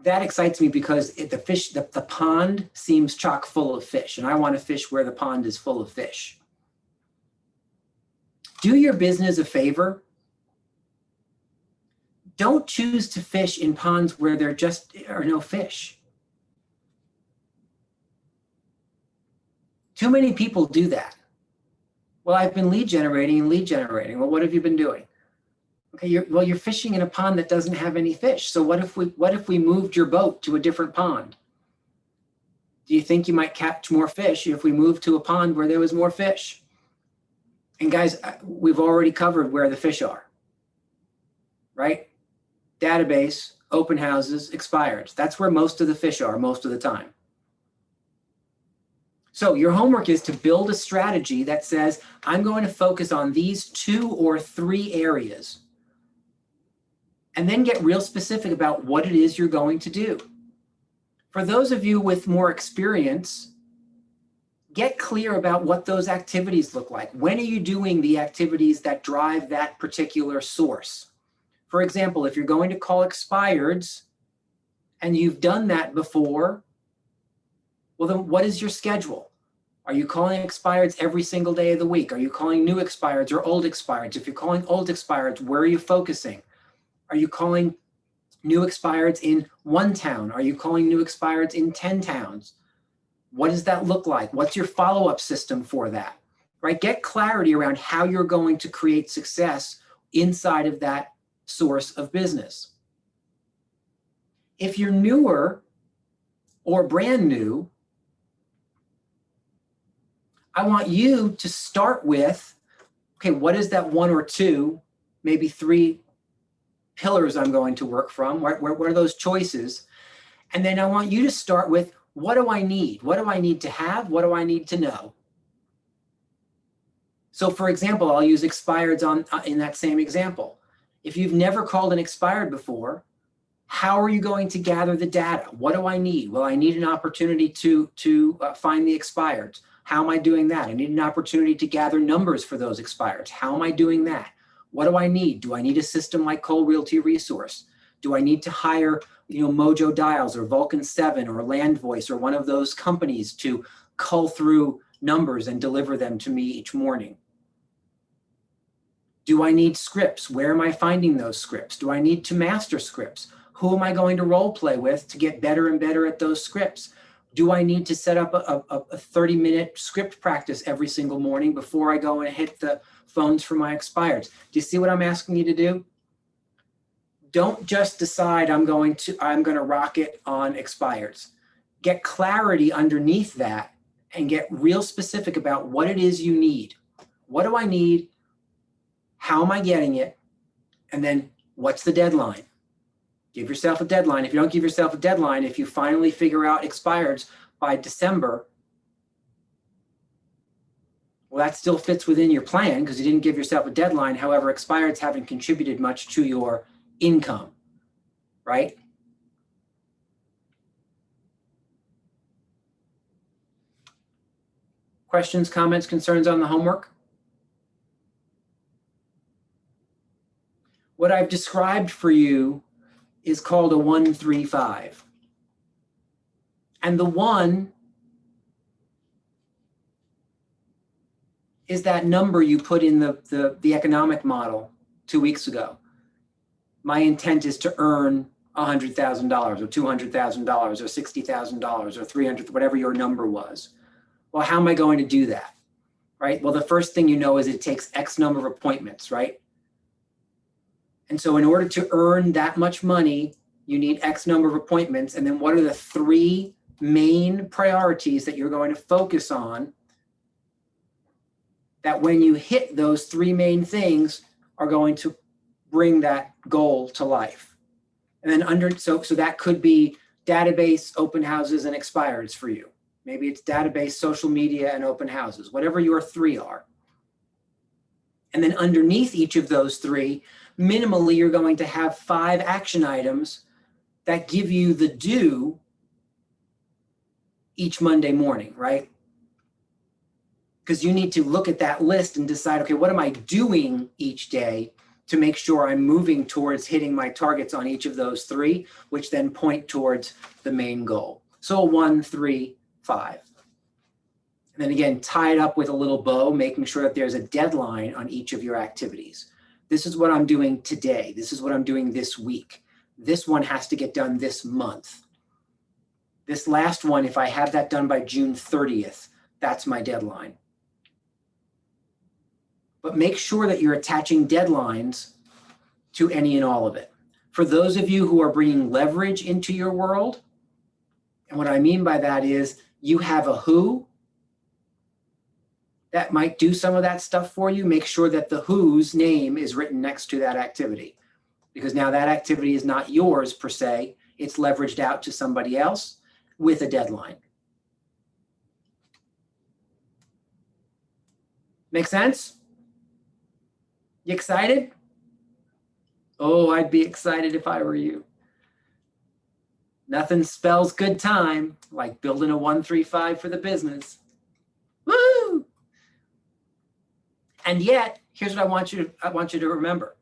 That excites me because the pond seems chock full of fish, and I want to fish where the pond is full of fish. Do your business a favor. Don't choose to fish in ponds where there just are no fish. Too many people do that. Well, I've been lead generating. Well, what have you been doing? Okay, you're fishing in a pond that doesn't have any fish. So what if we moved your boat to a different pond? Do you think you might catch more fish if we moved to a pond where there was more fish? And guys, we've already covered where the fish are, right? Database, open houses, expires. That's where most of the fish are most of the time. So your homework is to build a strategy that says, I'm going to focus on these 2 or 3 areas, and then get real specific about what it is you're going to do. For those of you with more experience, get clear about what those activities look like. When are you doing the activities that drive that particular source? For example, if you're going to call expireds and you've done that before, well, then what is your schedule? Are you calling expireds every single day of the week? Are you calling new expireds or old expireds? If you're calling old expireds, where are you focusing? Are you calling new expireds in 1 town? Are you calling new expireds in 10 towns? What does that look like? What's your follow-up system for that? Right? Get clarity around how you're going to create success inside of that source of business. If you're newer or brand new, I want you to start with, okay, what is that 1 or 2, maybe 3 pillars I'm going to work from? What are those choices? And then I want you to start with, what do I need? What do I need to have? What do I need to know? So for example, I'll use expireds in that same example. If you've never called an expired before, How are you going to gather the data? What do I need? Well, I need an opportunity to find the expireds. How am I doing that? I need an opportunity to gather numbers for those expireds. How am I doing that? What do I need? Do I need a system like Cole Realty Resource? Do I need to hire, Mojo Dials or Vulcan 7 or Land Voice or one of those companies to cull through numbers and deliver them to me each morning? Do I need scripts? Where am I finding those scripts? Do I need to master scripts? Who am I going to role play with to get better and better at those scripts? Do I need to set up a 30-minute script practice every single morning before I go and hit the phones for my expireds? Do you see what I'm asking you to do? Don't just decide I'm going to rock it on expireds. Get clarity underneath that and get real specific about what it is you need. What do I need? How am I getting it? And then what's the deadline? Give yourself a deadline. If you don't give yourself a deadline, if you finally figure out expireds by December, well, that still fits within your plan because you didn't give yourself a deadline. However, expireds haven't contributed much to your income, right? Questions, comments, concerns on the homework? What I've described for you is called a 1-3-5. And the 1 is that number you put in the economic model 2 weeks ago. My intent is to earn $100,000 or $200,000 or $60,000 or 300, whatever your number was. Well, how am I going to do that, right? Well, the first thing you know is it takes X number of appointments, right? And so in order to earn that much money, you need X number of appointments. And then what are the 3 main priorities that you're going to focus on that when you hit those 3 main things are going to bring that goal to life? And then so that could be database, open houses, and expireds for you. Maybe it's database, social media, and open houses, whatever your 3 are. And then underneath each of those 3, minimally, you're going to have 5 action items that give you the due each Monday morning, right? Because you need to look at that list and decide, okay, what am I doing each day to make sure I'm moving towards hitting my targets on each of those 3, which then point towards the main goal. So a 1-3-5. And then again, tie it up with a little bow, making sure that there's a deadline on each of your activities. This is what I'm doing today. This is what I'm doing this week. This one has to get done this month. This last one, if I have that done by June 30th, that's my deadline. But make sure that you're attaching deadlines to any and all of it. For those of you who are bringing leverage into your world, and what I mean by that is you have a who that might do some of that stuff for you. Make sure that the whose name is written next to that activity, because now that activity is not yours per se. It's leveraged out to somebody else with a deadline. Make sense? You excited? Oh, I'd be excited if I were you. Nothing spells good time like building a 1-3-5 for the business. Woo! And yet, here's what I want you to remember.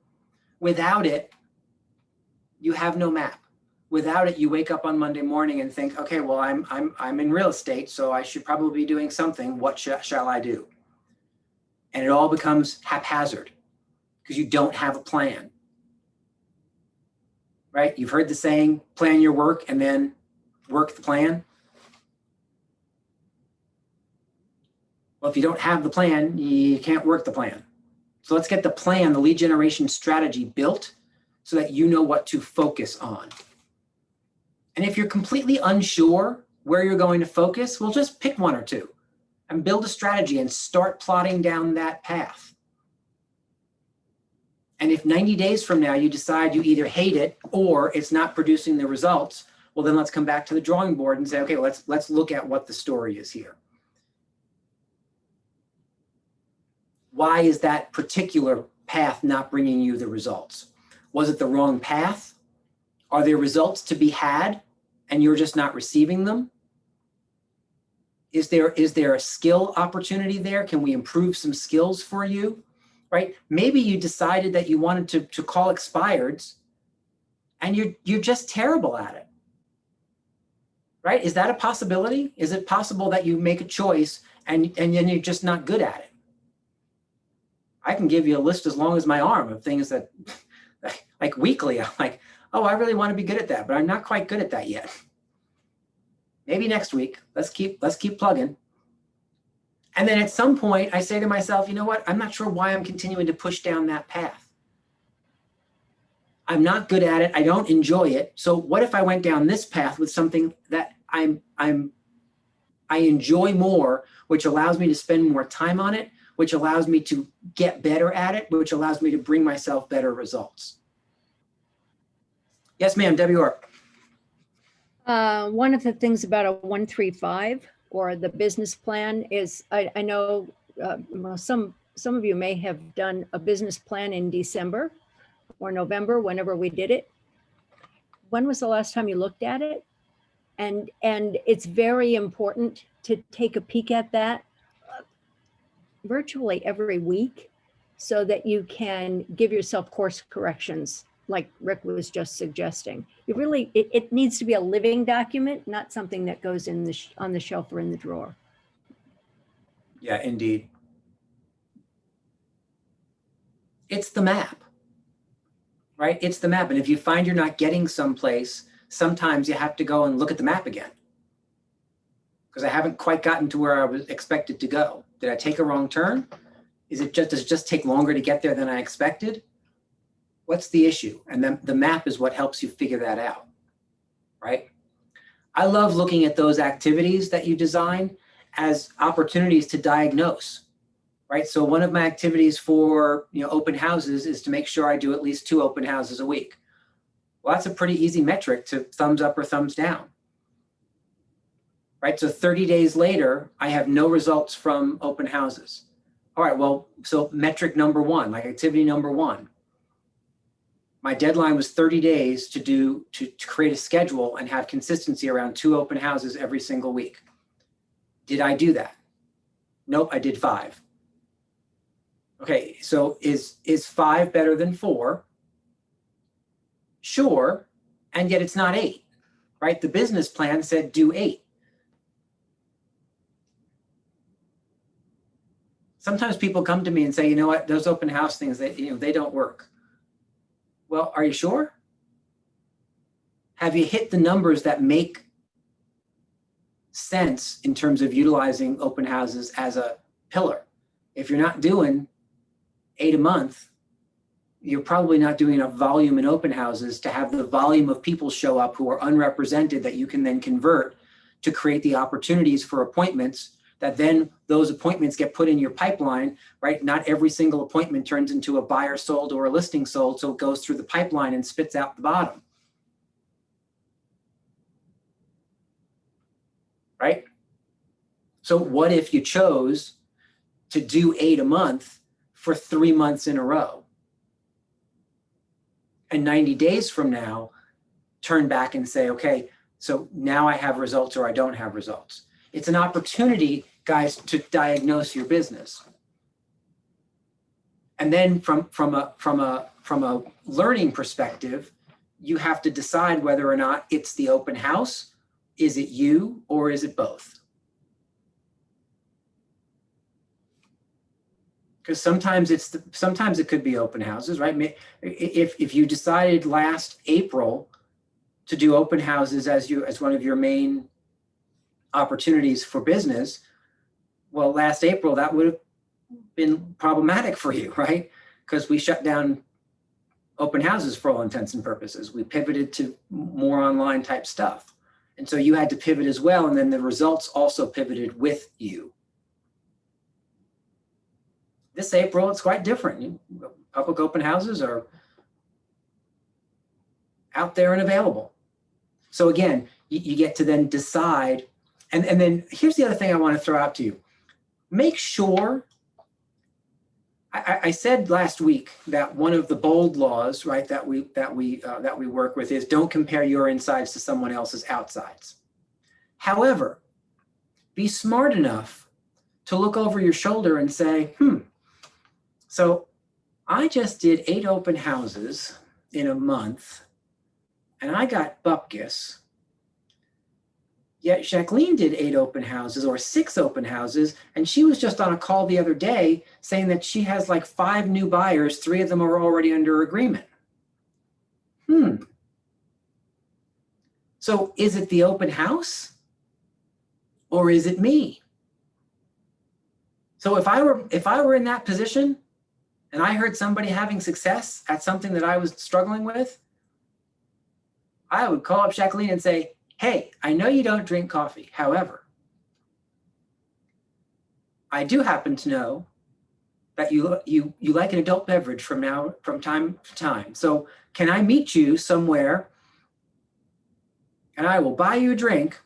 Without it, you have no map. Without it, you wake up on Monday morning and think, okay, well, I'm in real estate, so I should probably be doing something. What shall I do? And it all becomes haphazard because you don't have a plan. Right? You've heard the saying, plan your work and then work the plan. Well, if you don't have the plan, you can't work the plan. So let's get the plan, the lead generation strategy built so that you know what to focus on. And if you're completely unsure where you're going to focus, well, just pick 1 or 2 and build a strategy and start plotting down that path. And if 90 days from now you decide you either hate it or it's not producing the results, well, then let's come back to the drawing board and say, okay, let's look at what the story is here. Why is that particular path not bringing you the results? Was it the wrong path? Are there results to be had and you're just not receiving them? Is there a skill opportunity there? Can we improve some skills for you? Right? Maybe you decided that you wanted to call expireds and you're just terrible at it. Right? Is that a possibility? Is it possible that you make a choice and then you're just not good at it? I can give you a list as long as my arm of things that, like weekly, I'm like, oh, I really want to be good at that, but I'm not quite good at that yet. Maybe next week. Let's keep plugging. And then at some point, I say to myself, you know what? I'm not sure why I'm continuing to push down that path. I'm not good at it. I don't enjoy it. So what if I went down this path with something that I enjoy more, which allows me to spend more time on it, which allows me to get better at it, which allows me to bring myself better results. Yes, ma'am, Debbie Orr. One of the things about a 135 or the business plan is I know well, some of you may have done a business plan in December or November, whenever we did it. When was the last time you looked at it? And it's very important to take a peek at that virtually every week so that you can give yourself course corrections like Rick was just suggesting. It needs to be a living document, not something that goes in on the shelf or in the drawer. Yeah, indeed. It's the map, right? It's the map. And if you find you're not getting someplace, sometimes you have to go and look at the map again. Because I haven't quite gotten to where I was expected to go. Did I take a wrong turn? Does it just take longer to get there than I expected? What's the issue? And then the map is what helps you figure that out, right? I love looking at those activities that you design as opportunities to diagnose, right? So one of my activities for open houses is to make sure I do at least 2 open houses a week. Well, that's a pretty easy metric to thumbs up or thumbs down, right? So 30 days later, I have no results from open houses. All right, well, so metric number 1, like activity number 1. My deadline was 30 days to create a schedule and have consistency around 2 open houses every single week. Did I do that? Nope, I did 5. Okay, so is 5 better than 4? Sure, and yet it's not 8, right? The business plan said do 8. Sometimes people come to me and say, you know what, those open house things, they don't work. Well, are you sure? Have you hit the numbers that make sense in terms of utilizing open houses as a pillar? If you're not doing 8 a month, you're probably not doing enough volume in open houses to have the volume of people show up who are unrepresented that you can then convert to create the opportunities for appointments that then those appointments get put in your pipeline, right? Not every single appointment turns into a buyer sold or a listing sold, so it goes through the pipeline and spits out the bottom, right? So what if you chose to do 8 a month for 3 months in a row? And 90 days from now, turn back and say, okay, so now I have results or I don't have results. It's an opportunity, guys, to diagnose your business. And then from a learning perspective, you have to decide whether or not it's the open house, is it you, or is it both? Because sometimes it could be open houses, right? If you decided last April to do open houses as one of your main opportunities for business, well, last April that would have been problematic for you, right? Because we shut down open houses for all intents and purposes. We pivoted to more online type stuff. And so you had to pivot as well. And then the results also pivoted with you. This April, it's quite different. Public open houses are out there and available. So again, you get to then decide. And then here's the other thing I want to throw out to you. Make sure, I said last week that one of the bold laws, right, that we work with is don't compare your insides to someone else's outsides. However, be smart enough to look over your shoulder and say, so I just did 8 open houses in a month and I got bupkis. Yet Jacqueline did 8 open houses or 6 open houses, and she was just on a call the other day saying that she has like 5 new buyers, 3 of them are already under agreement. So is it the open house or is it me? So if I were in that position and I heard somebody having success at something that I was struggling with, I would call up Jacqueline and say, hey, I know you don't drink coffee. However, I do happen to know that you like an adult beverage from time to time. So can I meet you somewhere and I will buy you a drink?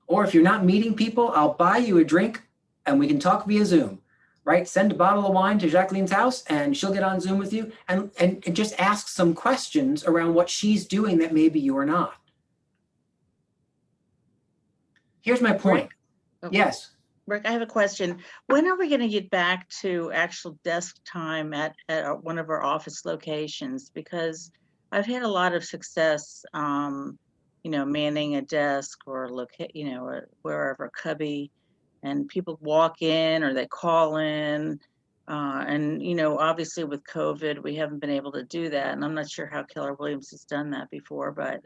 Or if you're not meeting people, I'll buy you a drink and we can talk via Zoom, right? Send a bottle of wine to Jacqueline's house and she'll get on Zoom with you and just ask some questions around what she's doing that maybe you're not. Here's my point. Yes. Rick, I have a question. When are we going to get back to actual desk time at one of our office locations? Because I've had a lot of success, manning a desk or or wherever, cubby, and people walk in or they call in. And obviously with COVID, we haven't been able to do that. And I'm not sure how Keller Williams has done that before, but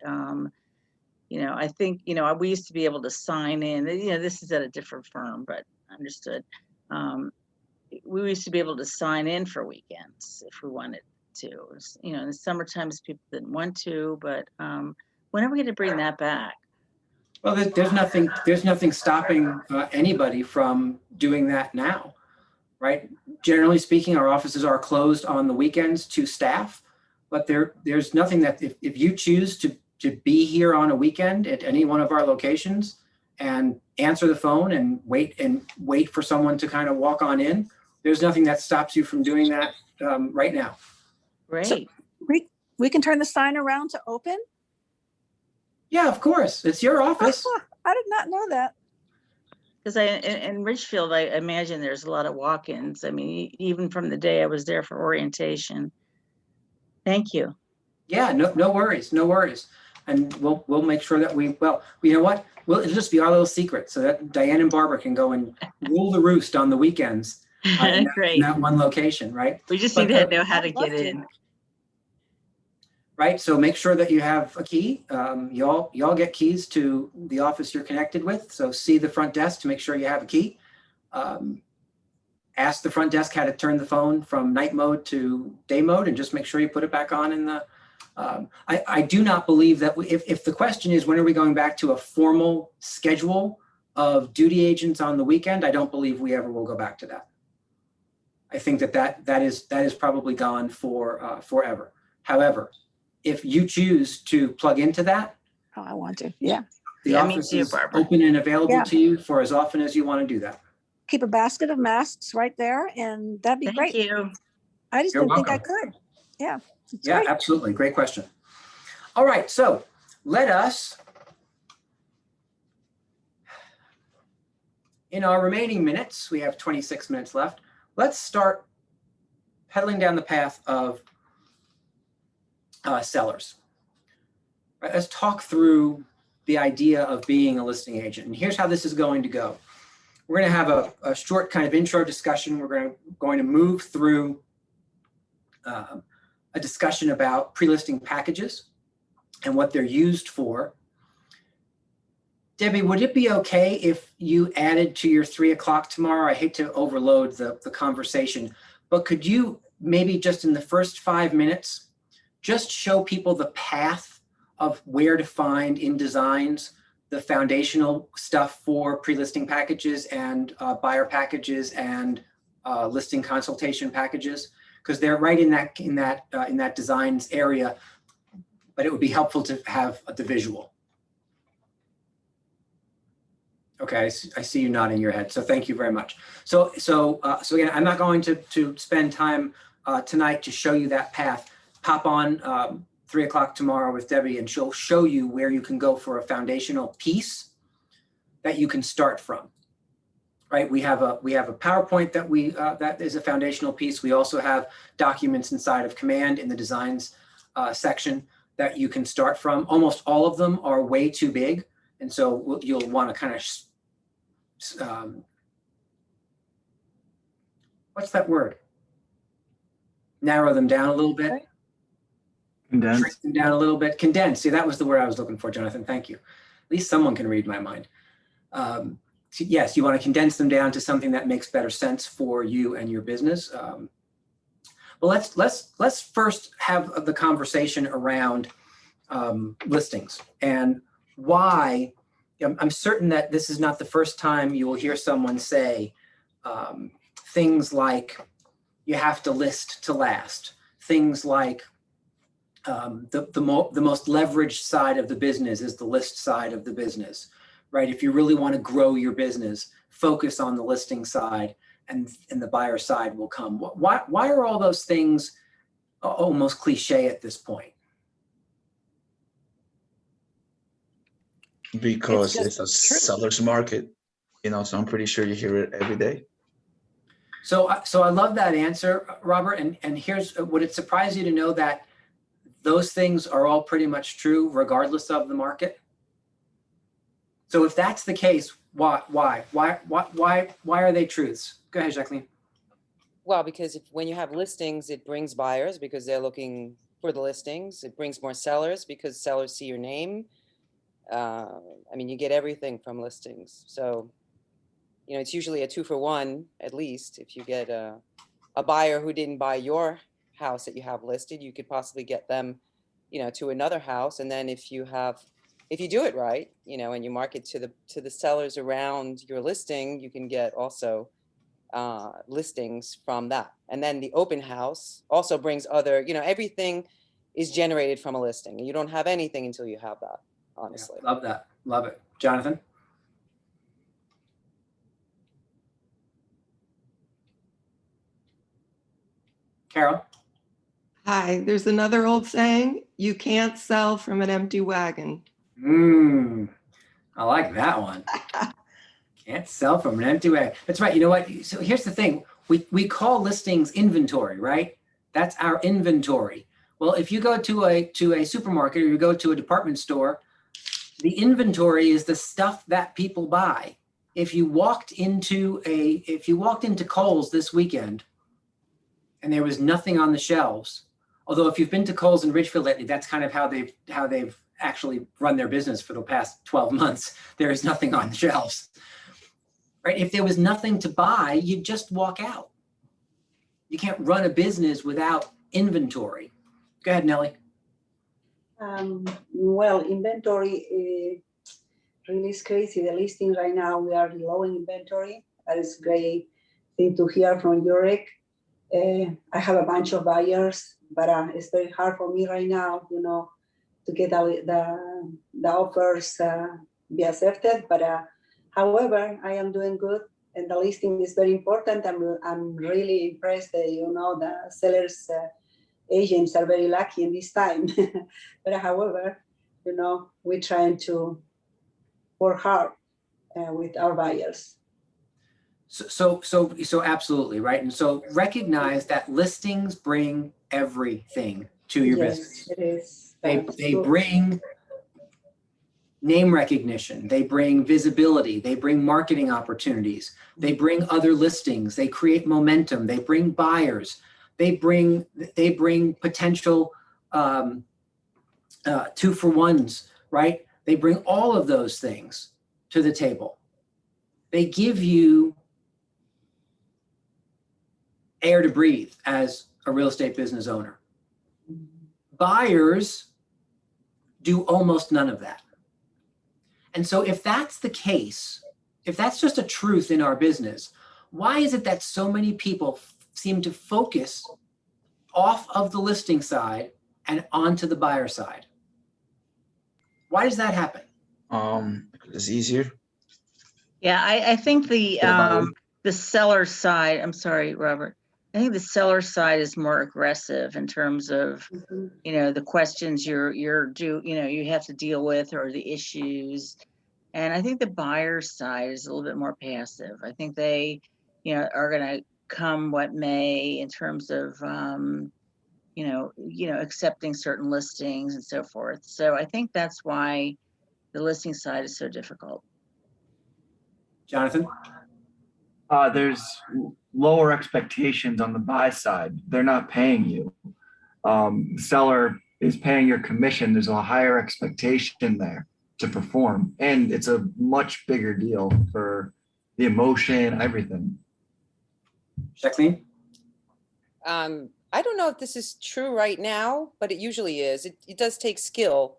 I think, we used to be able to sign in, this is at a different firm, but understood. We used to be able to sign in for weekends if we wanted to. In the summer times people didn't want to, but when are we going to bring that back? Well, there's nothing stopping anybody from doing that now, right? Generally speaking, our offices are closed on the weekends to staff, but there's nothing that if you choose to be here on a weekend at any one of our locations and answer the phone and wait for someone to kind of walk on in, there's nothing that stops you from doing that right now. Great. So we can turn the sign around to open? Yeah, of course. It's your office. I did not know that. Because in Richfield, I imagine there's a lot of walk-ins. I mean, even from the day I was there for orientation. Thank you. Yeah, no worries. And we'll make sure that you know what? It'll just be our little secret so that Diane and Barbara can go and rule the roost on the weekends in that one location, right? We just need to know how to get in. Right, so make sure that you have a key. Y'all get keys to the office you're connected with. So see the front desk to make sure you have a key. Ask the front desk how to turn the phone from night mode to day mode and just make sure you put it back on in the, I do not believe that if the question is when are we going back to a formal schedule of duty agents on the weekend, I don't believe we ever will go back to that. I think that is probably gone for forever. However, if you choose to plug into that, I want to. Yeah. The office is open and available to you for as often as you want to do that. Keep a basket of masks right there, and that'd be great. Thank you. I just didn't think I could. Yeah. Yeah, great. Absolutely. Great question. All right. So let us, in our remaining minutes, we have 26 minutes left. Let's start pedaling down the path of sellers. Right, let's talk through the idea of being a listing agent. And here's how this is going to go. We're going to have a short kind of intro discussion. We're going to move through a discussion about pre-listing packages and what they're used for. Debbie, would it be okay if you added to your 3 o'clock tomorrow? I hate to overload the conversation, but could you maybe just in the first 5 minutes, just show people the path of where to find in designs the foundational stuff for pre-listing packages and buyer packages and listing consultation packages, because they're right in that designs area, but it would be helpful to have the visual. Okay, I see you nodding your head. So thank you very much. So again, I'm not going to spend time tonight to show you that path. Pop on 3 o'clock tomorrow with Debbie, and she'll show you where you can go for a foundational piece that you can start from. Right? We have a PowerPoint that that is a foundational piece. We also have documents inside of Command in the designs section that you can start from. Almost all of them are way too big, and so you'll want to kind of what's that word? Narrow them down a little bit. Condense. Shrink them down a little bit. Condense. See, that was the word I was looking for, Jonathan. Thank you. At least someone can read my mind. Yes, you want to condense them down to something that makes better sense for you and your business. Well, let's first have the conversation around listings and why. I'm certain that this is not the first time you will hear someone say things like you have to list to last. Things like the most leveraged side of the business is the list side of the business, right? If you really want to grow your business, focus on the listing side, and the buyer side will come. Why are all those things almost cliche at this point? Because It's it's a seller's market, so I'm pretty sure you hear it every day. So I love that answer, Robert. And here's, would it surprise you to know that those things are all pretty much true regardless of the market? So if that's the case, why are they truths? Go ahead, Jacqueline. Well, because when you have listings, it brings buyers because they're looking for the listings. It brings more sellers because sellers see your name. I mean, you get everything from listings. So, it's usually a 2-for-1 at least. If you get a buyer who didn't buy your house that you have listed, you could possibly get them, to another house. And then if you do it right, and you market to the sellers around your listing, you can get also listings from that. And then the open house also brings other, everything is generated from a listing, and you don't have anything until you have that, honestly. Yeah, love that. Love it. Jonathan? Carol? Hi, there's another old saying, you can't sell from an empty wagon. I like that one. Can't sell from an empty wagon. That's right. You know what? So here's the thing. We call listings inventory, right? That's our inventory. Well, if you go to a supermarket or you go to a department store, the inventory is the stuff that people buy. If you walked into Kohl's this weekend and there was nothing on the shelves, although if you've been to Kohl's in Ridgefield lately, that's kind of how they've actually run their business for the past 12 months. There is nothing on the shelves, right? If there was nothing to buy, you'd just walk out. You can't run a business without inventory. Go ahead, Nellie. Well, inventory really is crazy. The listing right now, we are low in inventory. That is great thing to hear from Yurek. I have a bunch of buyers, but it's very hard for me right now, to get the offers be accepted. But however, I am doing good, and the listing is very important. I'm really impressed that, the sellers agents are very lucky in this time. But however, we're trying to work hard with our buyers. So absolutely, right? And so recognize that listings bring everything to your business. It is. They bring name recognition, they bring visibility, they bring marketing opportunities, they bring other listings, they create momentum, they bring buyers, they bring potential 2-for-1s, right? They bring all of those things to the table. They give you air to breathe as a real estate business owner. Buyers do almost none of that. And so if that's the case, if that's just a truth in our business, why is it that so many people seem to focus off of the listing side and onto the buyer side? Why does that happen? Because it's easier. Yeah, I think about the seller side, I'm sorry, Robert. I think the seller side is more aggressive in terms of, you know, the questions you have to deal with or the issues. And I think the buyer side is a little bit more passive. I think they, you know, are going to come what may in terms of, accepting certain listings and so forth. So I think that's why the listing side is so difficult. Jonathan? There's lower expectations on the buy side. They're not paying you. The seller is paying your commission. There's a higher expectation there to perform. And it's a much bigger deal for the emotion, everything. Jacqueline? I don't know if this is true right now, but it usually is. It does take skill.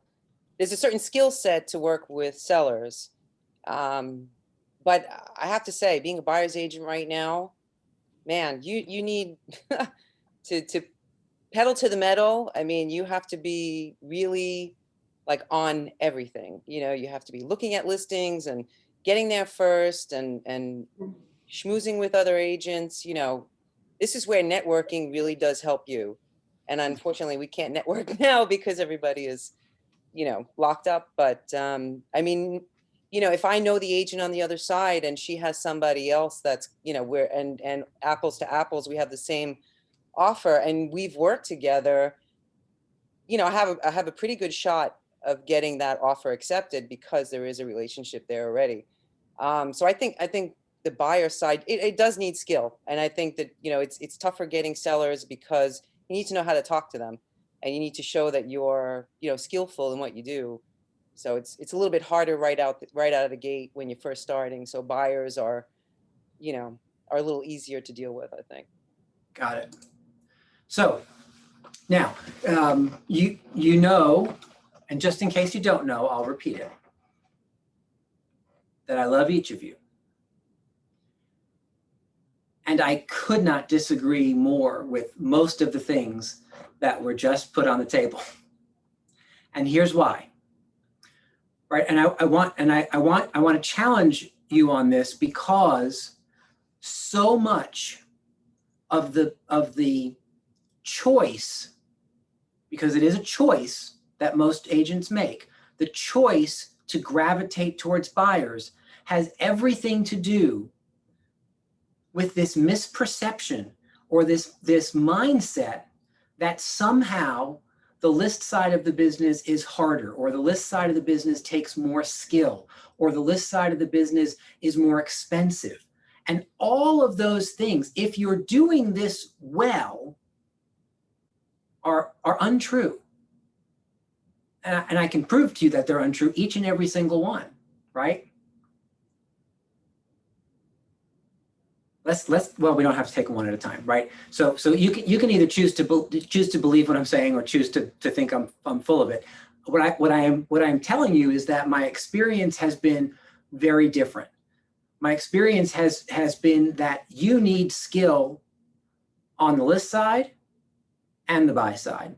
There's a certain skill set to work with sellers. But I have to say, being a buyer's agent right now, man, you need to pedal to the metal. I mean, you have to be really like on everything. You know, you have to be looking at listings and getting there first and schmoozing with other agents. You know, this is where networking really does help you. And unfortunately, we can't network now because everybody is, you know, locked up. But I mean, you know, if I know the agent on the other side and she has somebody else that's, you know, and apples to apples, we have the same offer and we've worked together, you know, I have a pretty good shot of getting that offer accepted because there is a relationship there already. So I think the buyer side, it does need skill. And I think that, you know, it's tougher getting sellers because you need to know how to talk to them and you need to show that you're, you know, skillful in what you do. So it's a little bit harder right out of the gate when you're first starting. So buyers are, you know, are a little easier to deal with, I think. Got it. So now, you know, and just in case you don't know, I'll repeat it, that I love each of you. And I could not disagree more with most of the things that were just put on the table. And here's why. Right, and I want to challenge you on this because so much of the choice, because it is a choice that most agents make, the choice to gravitate towards buyers has everything to do with this misperception or this mindset that somehow the list side of the business is harder, or the list side of the business takes more skill, or the list side of the business is more expensive. And all of those things, if you're doing this well, are untrue. And I can prove to you that they're untrue, each and every single one, right? Well, we don't have to take them one at a time, right? So you can either choose to believe what I'm saying or choose to think I'm full of it. What I am telling you is that my experience has been very different. My experience has been that you need skill on the list side and the buy side.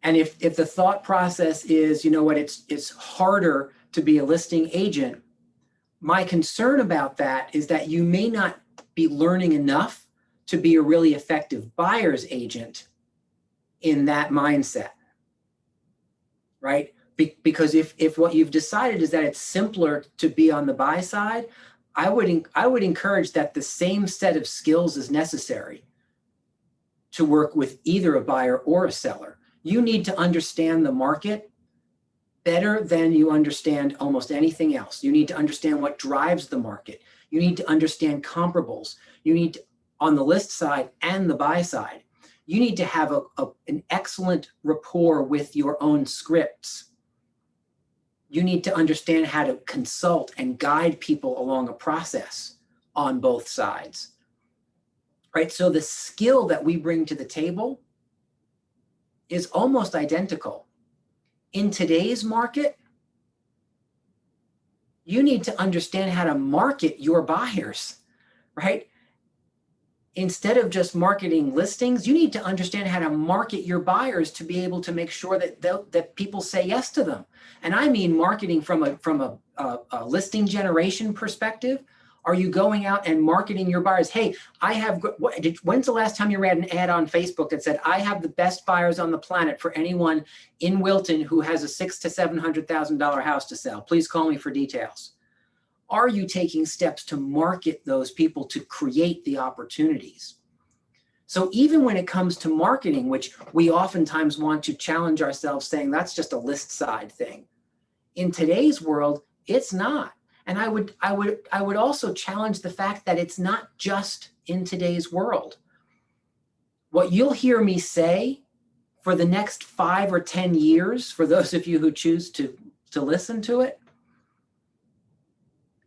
And if the thought process is, you know what, it's harder to be a listing agent, my concern about that is that you may not be learning enough to be a really effective buyer's agent in that mindset, right? Because if what you've decided is that it's simpler to be on the buy side, I would encourage that the same set of skills is necessary to work with either a buyer or a seller. You need to understand the market better than you understand almost anything else. You need to understand what drives the market. You need to understand comparables. You need to, on the list side and the buy side, you need to have an excellent rapport with your own scripts. You need to understand how to consult and guide people along a process on both sides, right? So the skill that we bring to the table is almost identical. In today's market, you need to understand how to market your buyers, right? instead of just marketing listings, you need to understand how to market your buyers to be able to make sure that that people say yes to them. And I mean marketing from a listing generation perspective. Are you going out and marketing your buyers? Hey, when's the last time you ran an ad on Facebook that said, I have the best buyers on the planet for anyone in Wilton who has a $600,000 to $700,000 house to sell? Please call me for details. Are you taking steps to market those people to create the opportunities? So even when it comes to marketing, which we oftentimes want to challenge ourselves saying that's just a list side thing. In today's world, it's not. And I would also challenge the fact that it's not just in today's world. What you'll hear me say for the next 5 or 10 years, for those of you who choose to listen to it,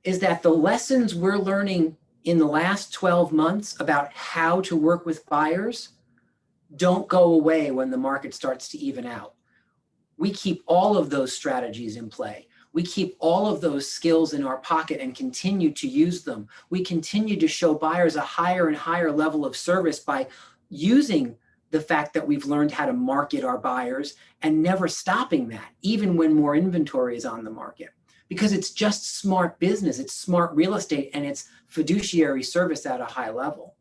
is that the lessons we're learning in the last 12 months about how to work with buyers don't go away when the market starts to even out. We keep all of those strategies in play. We keep all of those skills in our pocket and continue to use them. We continue to show buyers a higher and higher level of service by using the fact that we've learned how to market our buyers and never stopping that, even when more inventory is on the market. Because it's just smart business, it's smart real estate, and it's fiduciary service at a high level.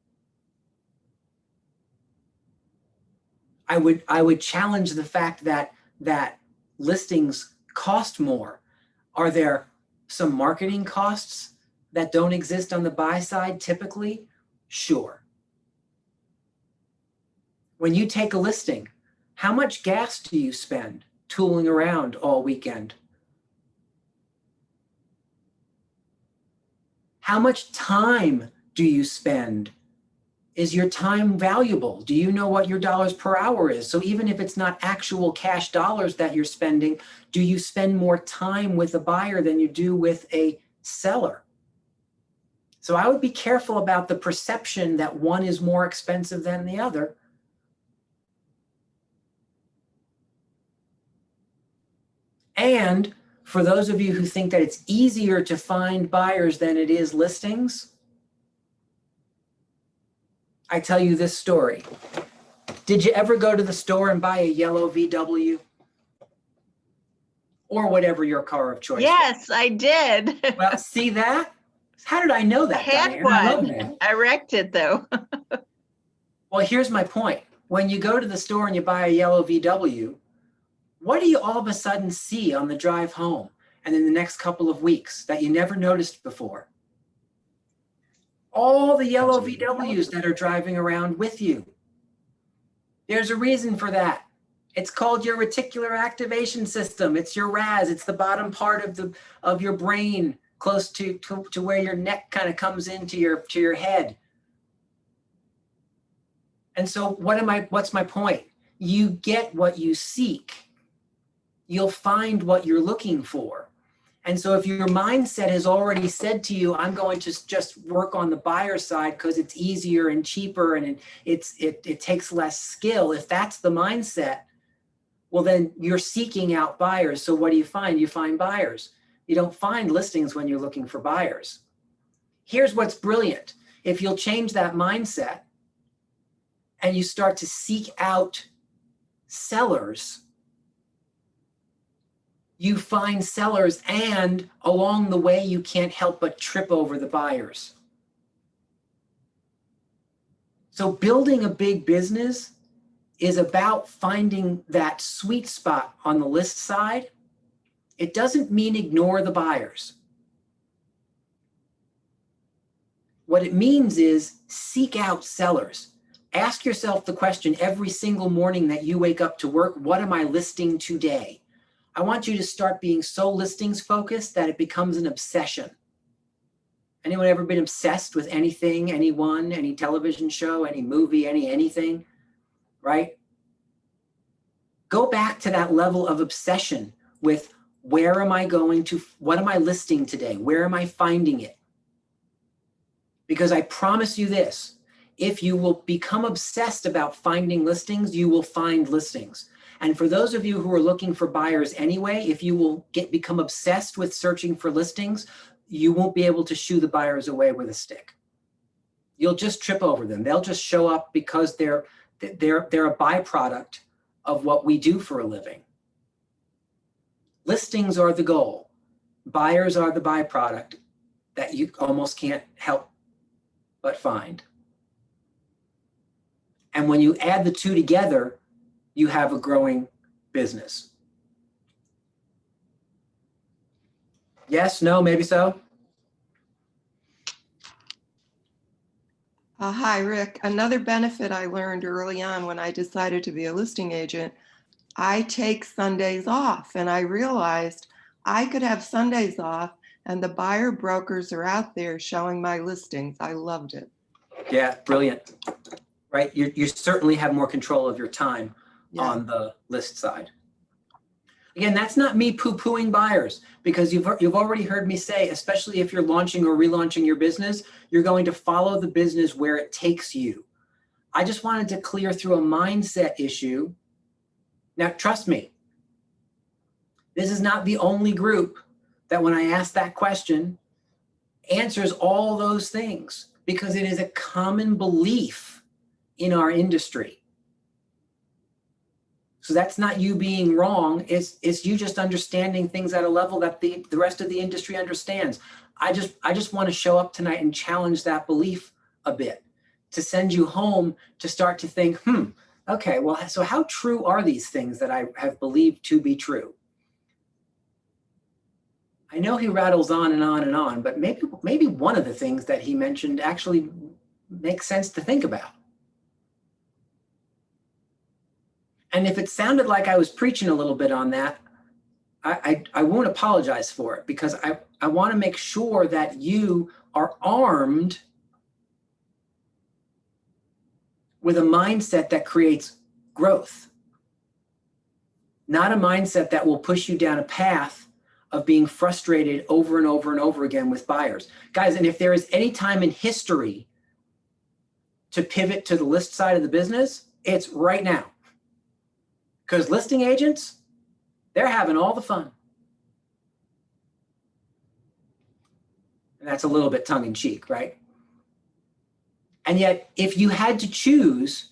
I would challenge the fact that listings cost more. Are there some marketing costs that don't exist on the buy side typically? Sure. When you take a listing, how much gas do you spend tooling around all weekend? How much time do you spend? Is your time valuable? Do you know what your dollars per hour is? So even if it's not actual cash dollars that you're spending, do you spend more time with a buyer than you do with a seller? So I would be careful about the perception that one is more expensive than the other. And for those of you who think that it's easier to find buyers than it is listings, I tell you this story. Did you ever go to the store and buy a yellow VW? Or whatever your car of choice Yes, I did. Well, see that? How did I know I that, had Diane? I love one. that. I wrecked it though. Well, here's my point. When you go to the store and you buy a yellow VW, what do you all of a sudden see on the drive home and in the next couple of weeks that you never noticed before? All the yellow VWs that are driving around with you. There's a reason for that. It's called your reticular activation system. It's your RAS. It's the bottom part of your brain, close to where your neck kind of comes into your head. And so what's my point? You get what you seek. You'll find what you're looking for. And so if your mindset has already said to you, I'm going to just work on the buyer side because it's easier and cheaper and it takes less skill. If that's the mindset, well, then you're seeking out buyers. So what do you find? You find buyers. You don't find listings when you're looking for buyers. Here's what's brilliant. If you'll change that mindset and you start to seek out sellers, you find sellers, and along the way, you can't help but trip over the buyers. So building a big business is about finding that sweet spot on the list side. It doesn't mean ignore the buyers. What it means is seek out sellers. Ask yourself the question every single morning that you wake up to work, what am I listing today? I want you to start being so listings focused that it becomes an obsession. Anyone ever been obsessed with anything, anyone, any television show, any movie, anything, right? Go back to that level of obsession with where am I going to, what am I listing today? Where am I finding it? Because I promise you this, if you will become obsessed about finding listings, you will find listings. And for those of you who are looking for buyers anyway, if you will become obsessed with searching for listings, you won't be able to shoo the buyers away with a stick. you'll just trip over them. They'll just show up because they're a byproduct of what we do for a living. Listings are the goal. Buyers are the byproduct that you almost can't help but find. And when you add the two together, you have a growing business. Yes, no, maybe so? Hi, Rick. Another benefit I learned early on when I decided to be a listing agent, I take Sundays off, and I realized I could have Sundays off and the buyer brokers are out there showing my listings. I loved it. Yeah, brilliant. Right? You certainly have more control of your time on the list side. Again, that's not me poo-pooing buyers, because you've already heard me say, especially if you're launching or relaunching your business, you're going to follow the business where it takes you. I just wanted to clear through a mindset issue. Now, trust me, this is not the only group that when I ask that question answers all those things, because it is a common belief in our industry. So that's not you being wrong. It's you just understanding things at a level that the rest of the industry understands. I just want to show up tonight and challenge that belief a bit, to send you home to start to think, okay, well, so how true are these things that I have believed to be true? I know he rattles on and on and on, but maybe one of the things that he mentioned actually makes sense to think about. And if it sounded like I was preaching a little bit on that, I won't apologize for it, because I want to make sure that you are armed with a mindset that creates growth, not a mindset that will push you down a path of being frustrated over and over and over again with buyers. Guys, and if there is any time in history to pivot to the list side of the business, it's right now. Because listing agents, they're having all the fun. And that's a little bit tongue in cheek, right? And yet, if you had to choose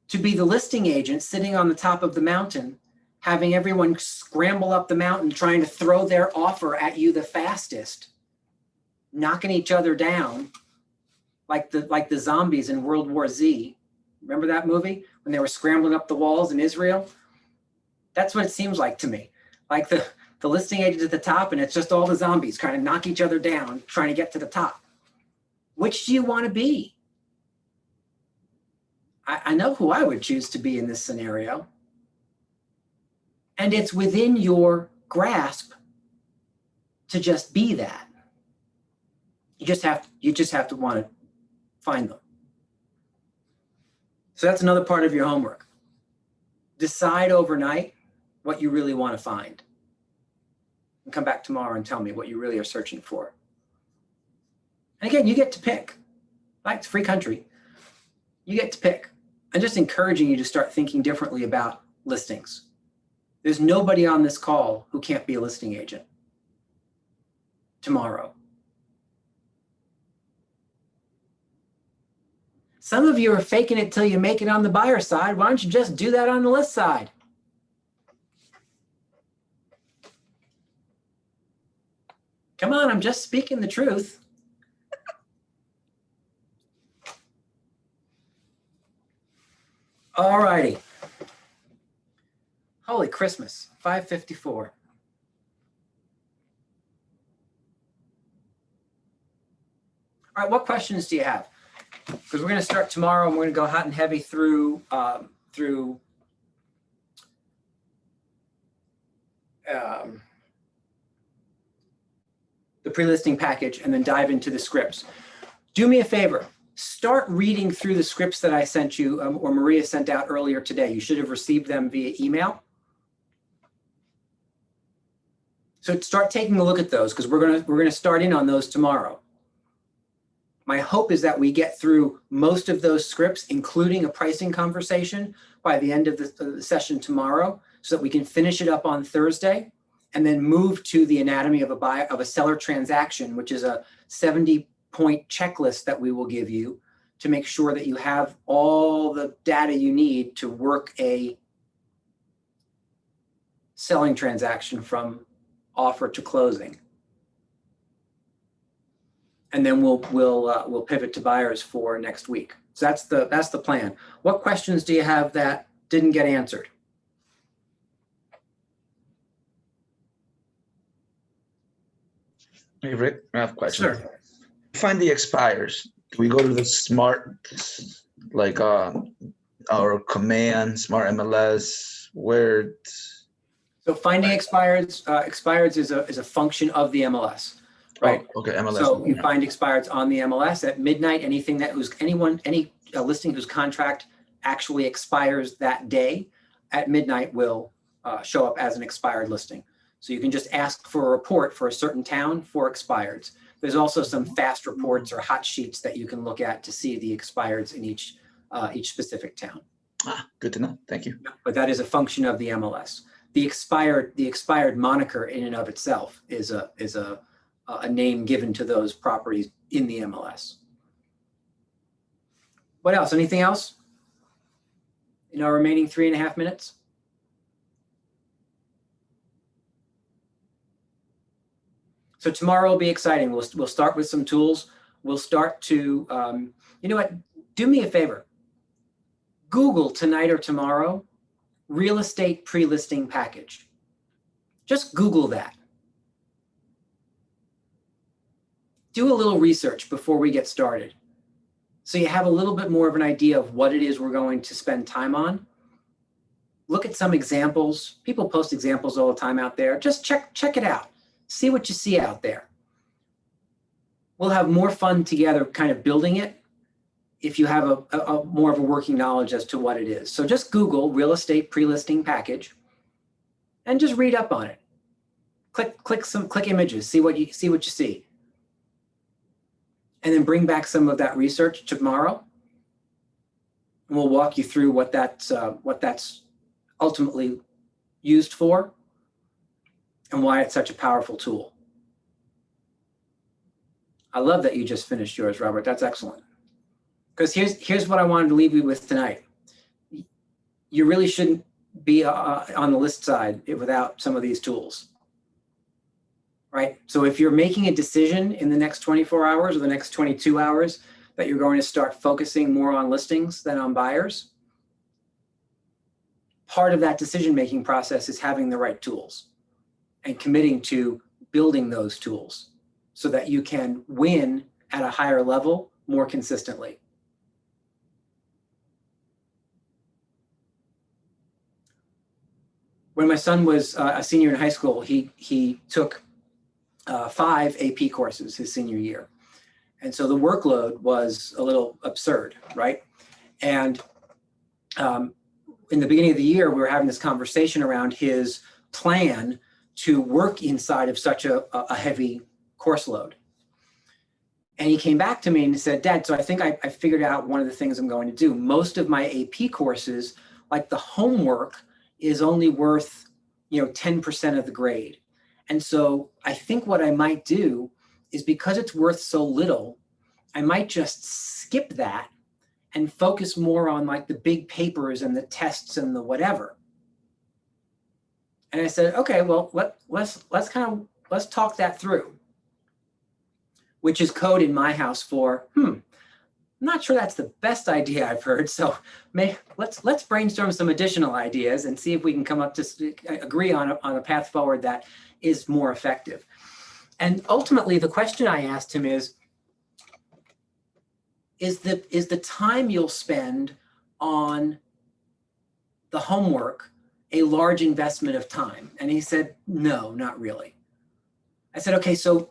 to be the listing agent sitting on the top of the mountain, having everyone scramble up the mountain, trying to throw their offer at you the fastest, knocking each other down like the zombies in World War Z. Remember that movie when they were scrambling up the walls in Israel? That's what it seems like to me. Like the listing agents at the top, and it's just all the zombies trying to knock each other down, trying to get to the top. Which do you want to be? I know who I would choose to be in this scenario. And it's within your grasp to just be that. You just have to want to find them. So that's another part of your homework. Decide overnight what you really want to find. And come back tomorrow and tell me what you really are searching for. And again, you get to pick. Right? It's a free country. You get to pick. I'm just encouraging you to start thinking differently about listings. There's nobody on this call who can't be a listing agent tomorrow. Some of you are faking it till you make it on the buyer side. Why don't you just do that on the list side? Come on, I'm just speaking the truth. All righty. Holy Christmas, 5:54. All right, what questions do you have? Because we're going to start tomorrow and we're going to go hot and heavy through the pre-listing package and then dive into the scripts. Do me a favor. Start reading through the scripts that I sent you or Maria sent out earlier today. You should have received them via email. So start taking a look at those, because we're gonna start in on those tomorrow. My hope is that we get through most of those scripts, including a pricing conversation, by the end of the session tomorrow, so that we can finish it up on Thursday and then move to the anatomy of a seller transaction, which is a 70 point checklist that we will give you to make sure that you have all the data you need to work a selling transaction from offer to closing. And then we'll pivot to buyers for next week. So that's the plan. What questions do you have that didn't get answered? Hey, Rick, I have a question. Sure. Find the expires. Do we go to the smart, like our command, smart MLS, where? So finding expireds is a function of the MLS, right? Oh, okay, MLS. So you find expireds on the MLS at midnight. Anything that any listing whose contract actually expires that day at midnight will show up as an expired listing. So you can just ask for a report for a certain town for expireds. There's also some fast reports or hot sheets that you can look at to see the expireds in each specific town. Ah, good to know. Thank you. But that is a function of the MLS. The expired moniker in and of itself is a name given to those properties in the MLS. What else? Anything else? In our remaining 3.5 minutes? So tomorrow will be exciting. We'll start with some tools. We'll start to, you know what? Do me a favor. Google tonight or tomorrow, real estate pre-listing package. Just Google that. Do a little research before we get started, so you have a little bit more of an idea of what it is we're going to spend time on. Look at some examples. People post examples all the time out there. Just check it out. See what you see out there. We'll have more fun together kind of building it if you have a more of a working knowledge as to what it is. So just Google real estate pre-listing package and just read up on it. Click images, see what you see. And then bring back some of that research tomorrow. And we'll walk you through what that's ultimately used for and why it's such a powerful tool. I love that you just finished yours, Robert. That's excellent. Because here's what I wanted to leave you with tonight. You really shouldn't be on the list side without some of these tools, right? So if you're making a decision in the next 24 hours or the next 22 hours that you're going to start focusing more on listings than on buyers, part of that decision-making process is having the right tools and committing to building those tools so that you can win at a higher level more consistently. When my son was a senior in high school, he took 5 AP courses his senior year. And so the workload was a little absurd, right? And in the beginning of the year, we were having this conversation around his plan to work inside of such a heavy course load. And he came back to me and said, Dad, so I think I figured out one of the things I'm going to do. Most of my AP courses, like the homework, is only worth 10% of the grade. And so I think what I might do is, because it's worth so little, I might just skip that and focus more on like the big papers and the tests and the whatever. And I said, okay, well, let's talk that through, which is code in my house for, I'm not sure that's the best idea I've heard. So let's brainstorm some additional ideas and see if we can come up to agree on a path forward that is more effective. And ultimately, the question I asked him is the time you'll spend on the homework a large investment of time? And he said, no, not really. I said, okay, so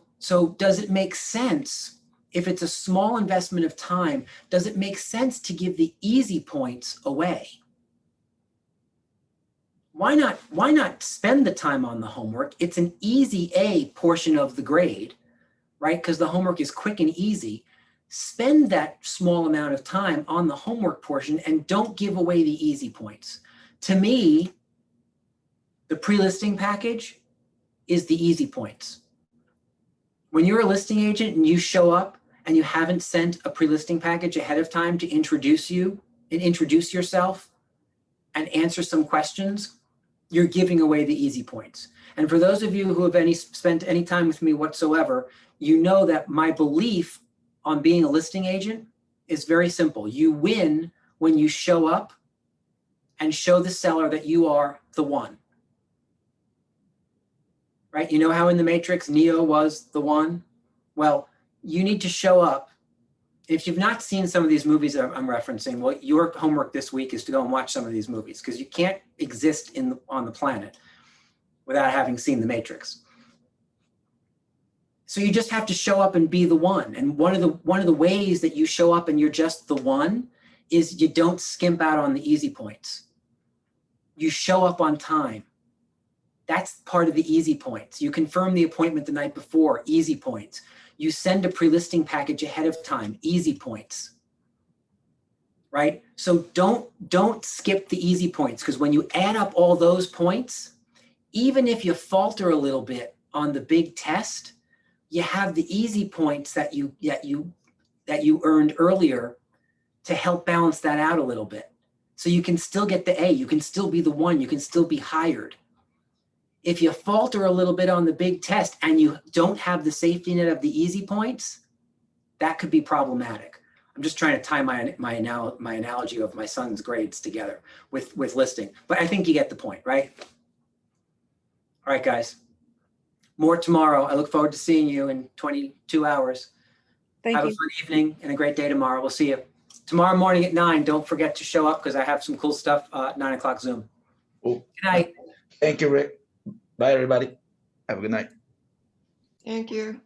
does it make sense, if it's a small investment of time, does it make sense to give the easy points away? Why not spend the time on the homework? It's an easy A portion of the grade, right? Because the homework is quick and easy. Spend that small amount of time on the homework portion and don't give away the easy points. To me, the pre-listing package is the easy points. When you're a listing agent and you show up and you haven't sent a pre-listing package ahead of time to introduce you and introduce yourself and answer some questions, you're giving away the easy points. And for those of you who have spent any time with me whatsoever, you know that my belief on being a listing agent is very simple. You win when you show up and show the seller that you are the one. Right? You know how in the Matrix, Neo was the one? Well, you need to show up. If you've not seen some of these movies that I'm referencing, well, your homework this week is to go and watch some of these movies, because you can't exist on the planet without having seen the Matrix. So you just have to show up and be the one. And one of the ways that you show up and you're just the one is you don't skimp out on the easy points. You show up on time. That's part of the easy points. You confirm the appointment the night before, easy points. You send a pre-listing package ahead of time, easy points. Right? So don't skip the easy points, because when you add up all those points, even if you falter a little bit on the big test, you have the easy points that you earned earlier to help balance that out a little bit. So you can still get the A, you can still be the one, you can still be hired. If you falter a little bit on the big test and you don't have the safety net of the easy points, that could be problematic. I'm just trying to tie my analogy of my son's grades together with listing, but I think you get the point, right? All right, guys. More tomorrow. I look forward to seeing you in 22 hours. Have a fun evening and a great day tomorrow. We'll see you tomorrow morning at 9. Don't forget to show up, because I have some cool stuff at 9 o'clock Zoom. Cool. Good night. Thank you, Rick. Bye, everybody. Have a good night. Thank you.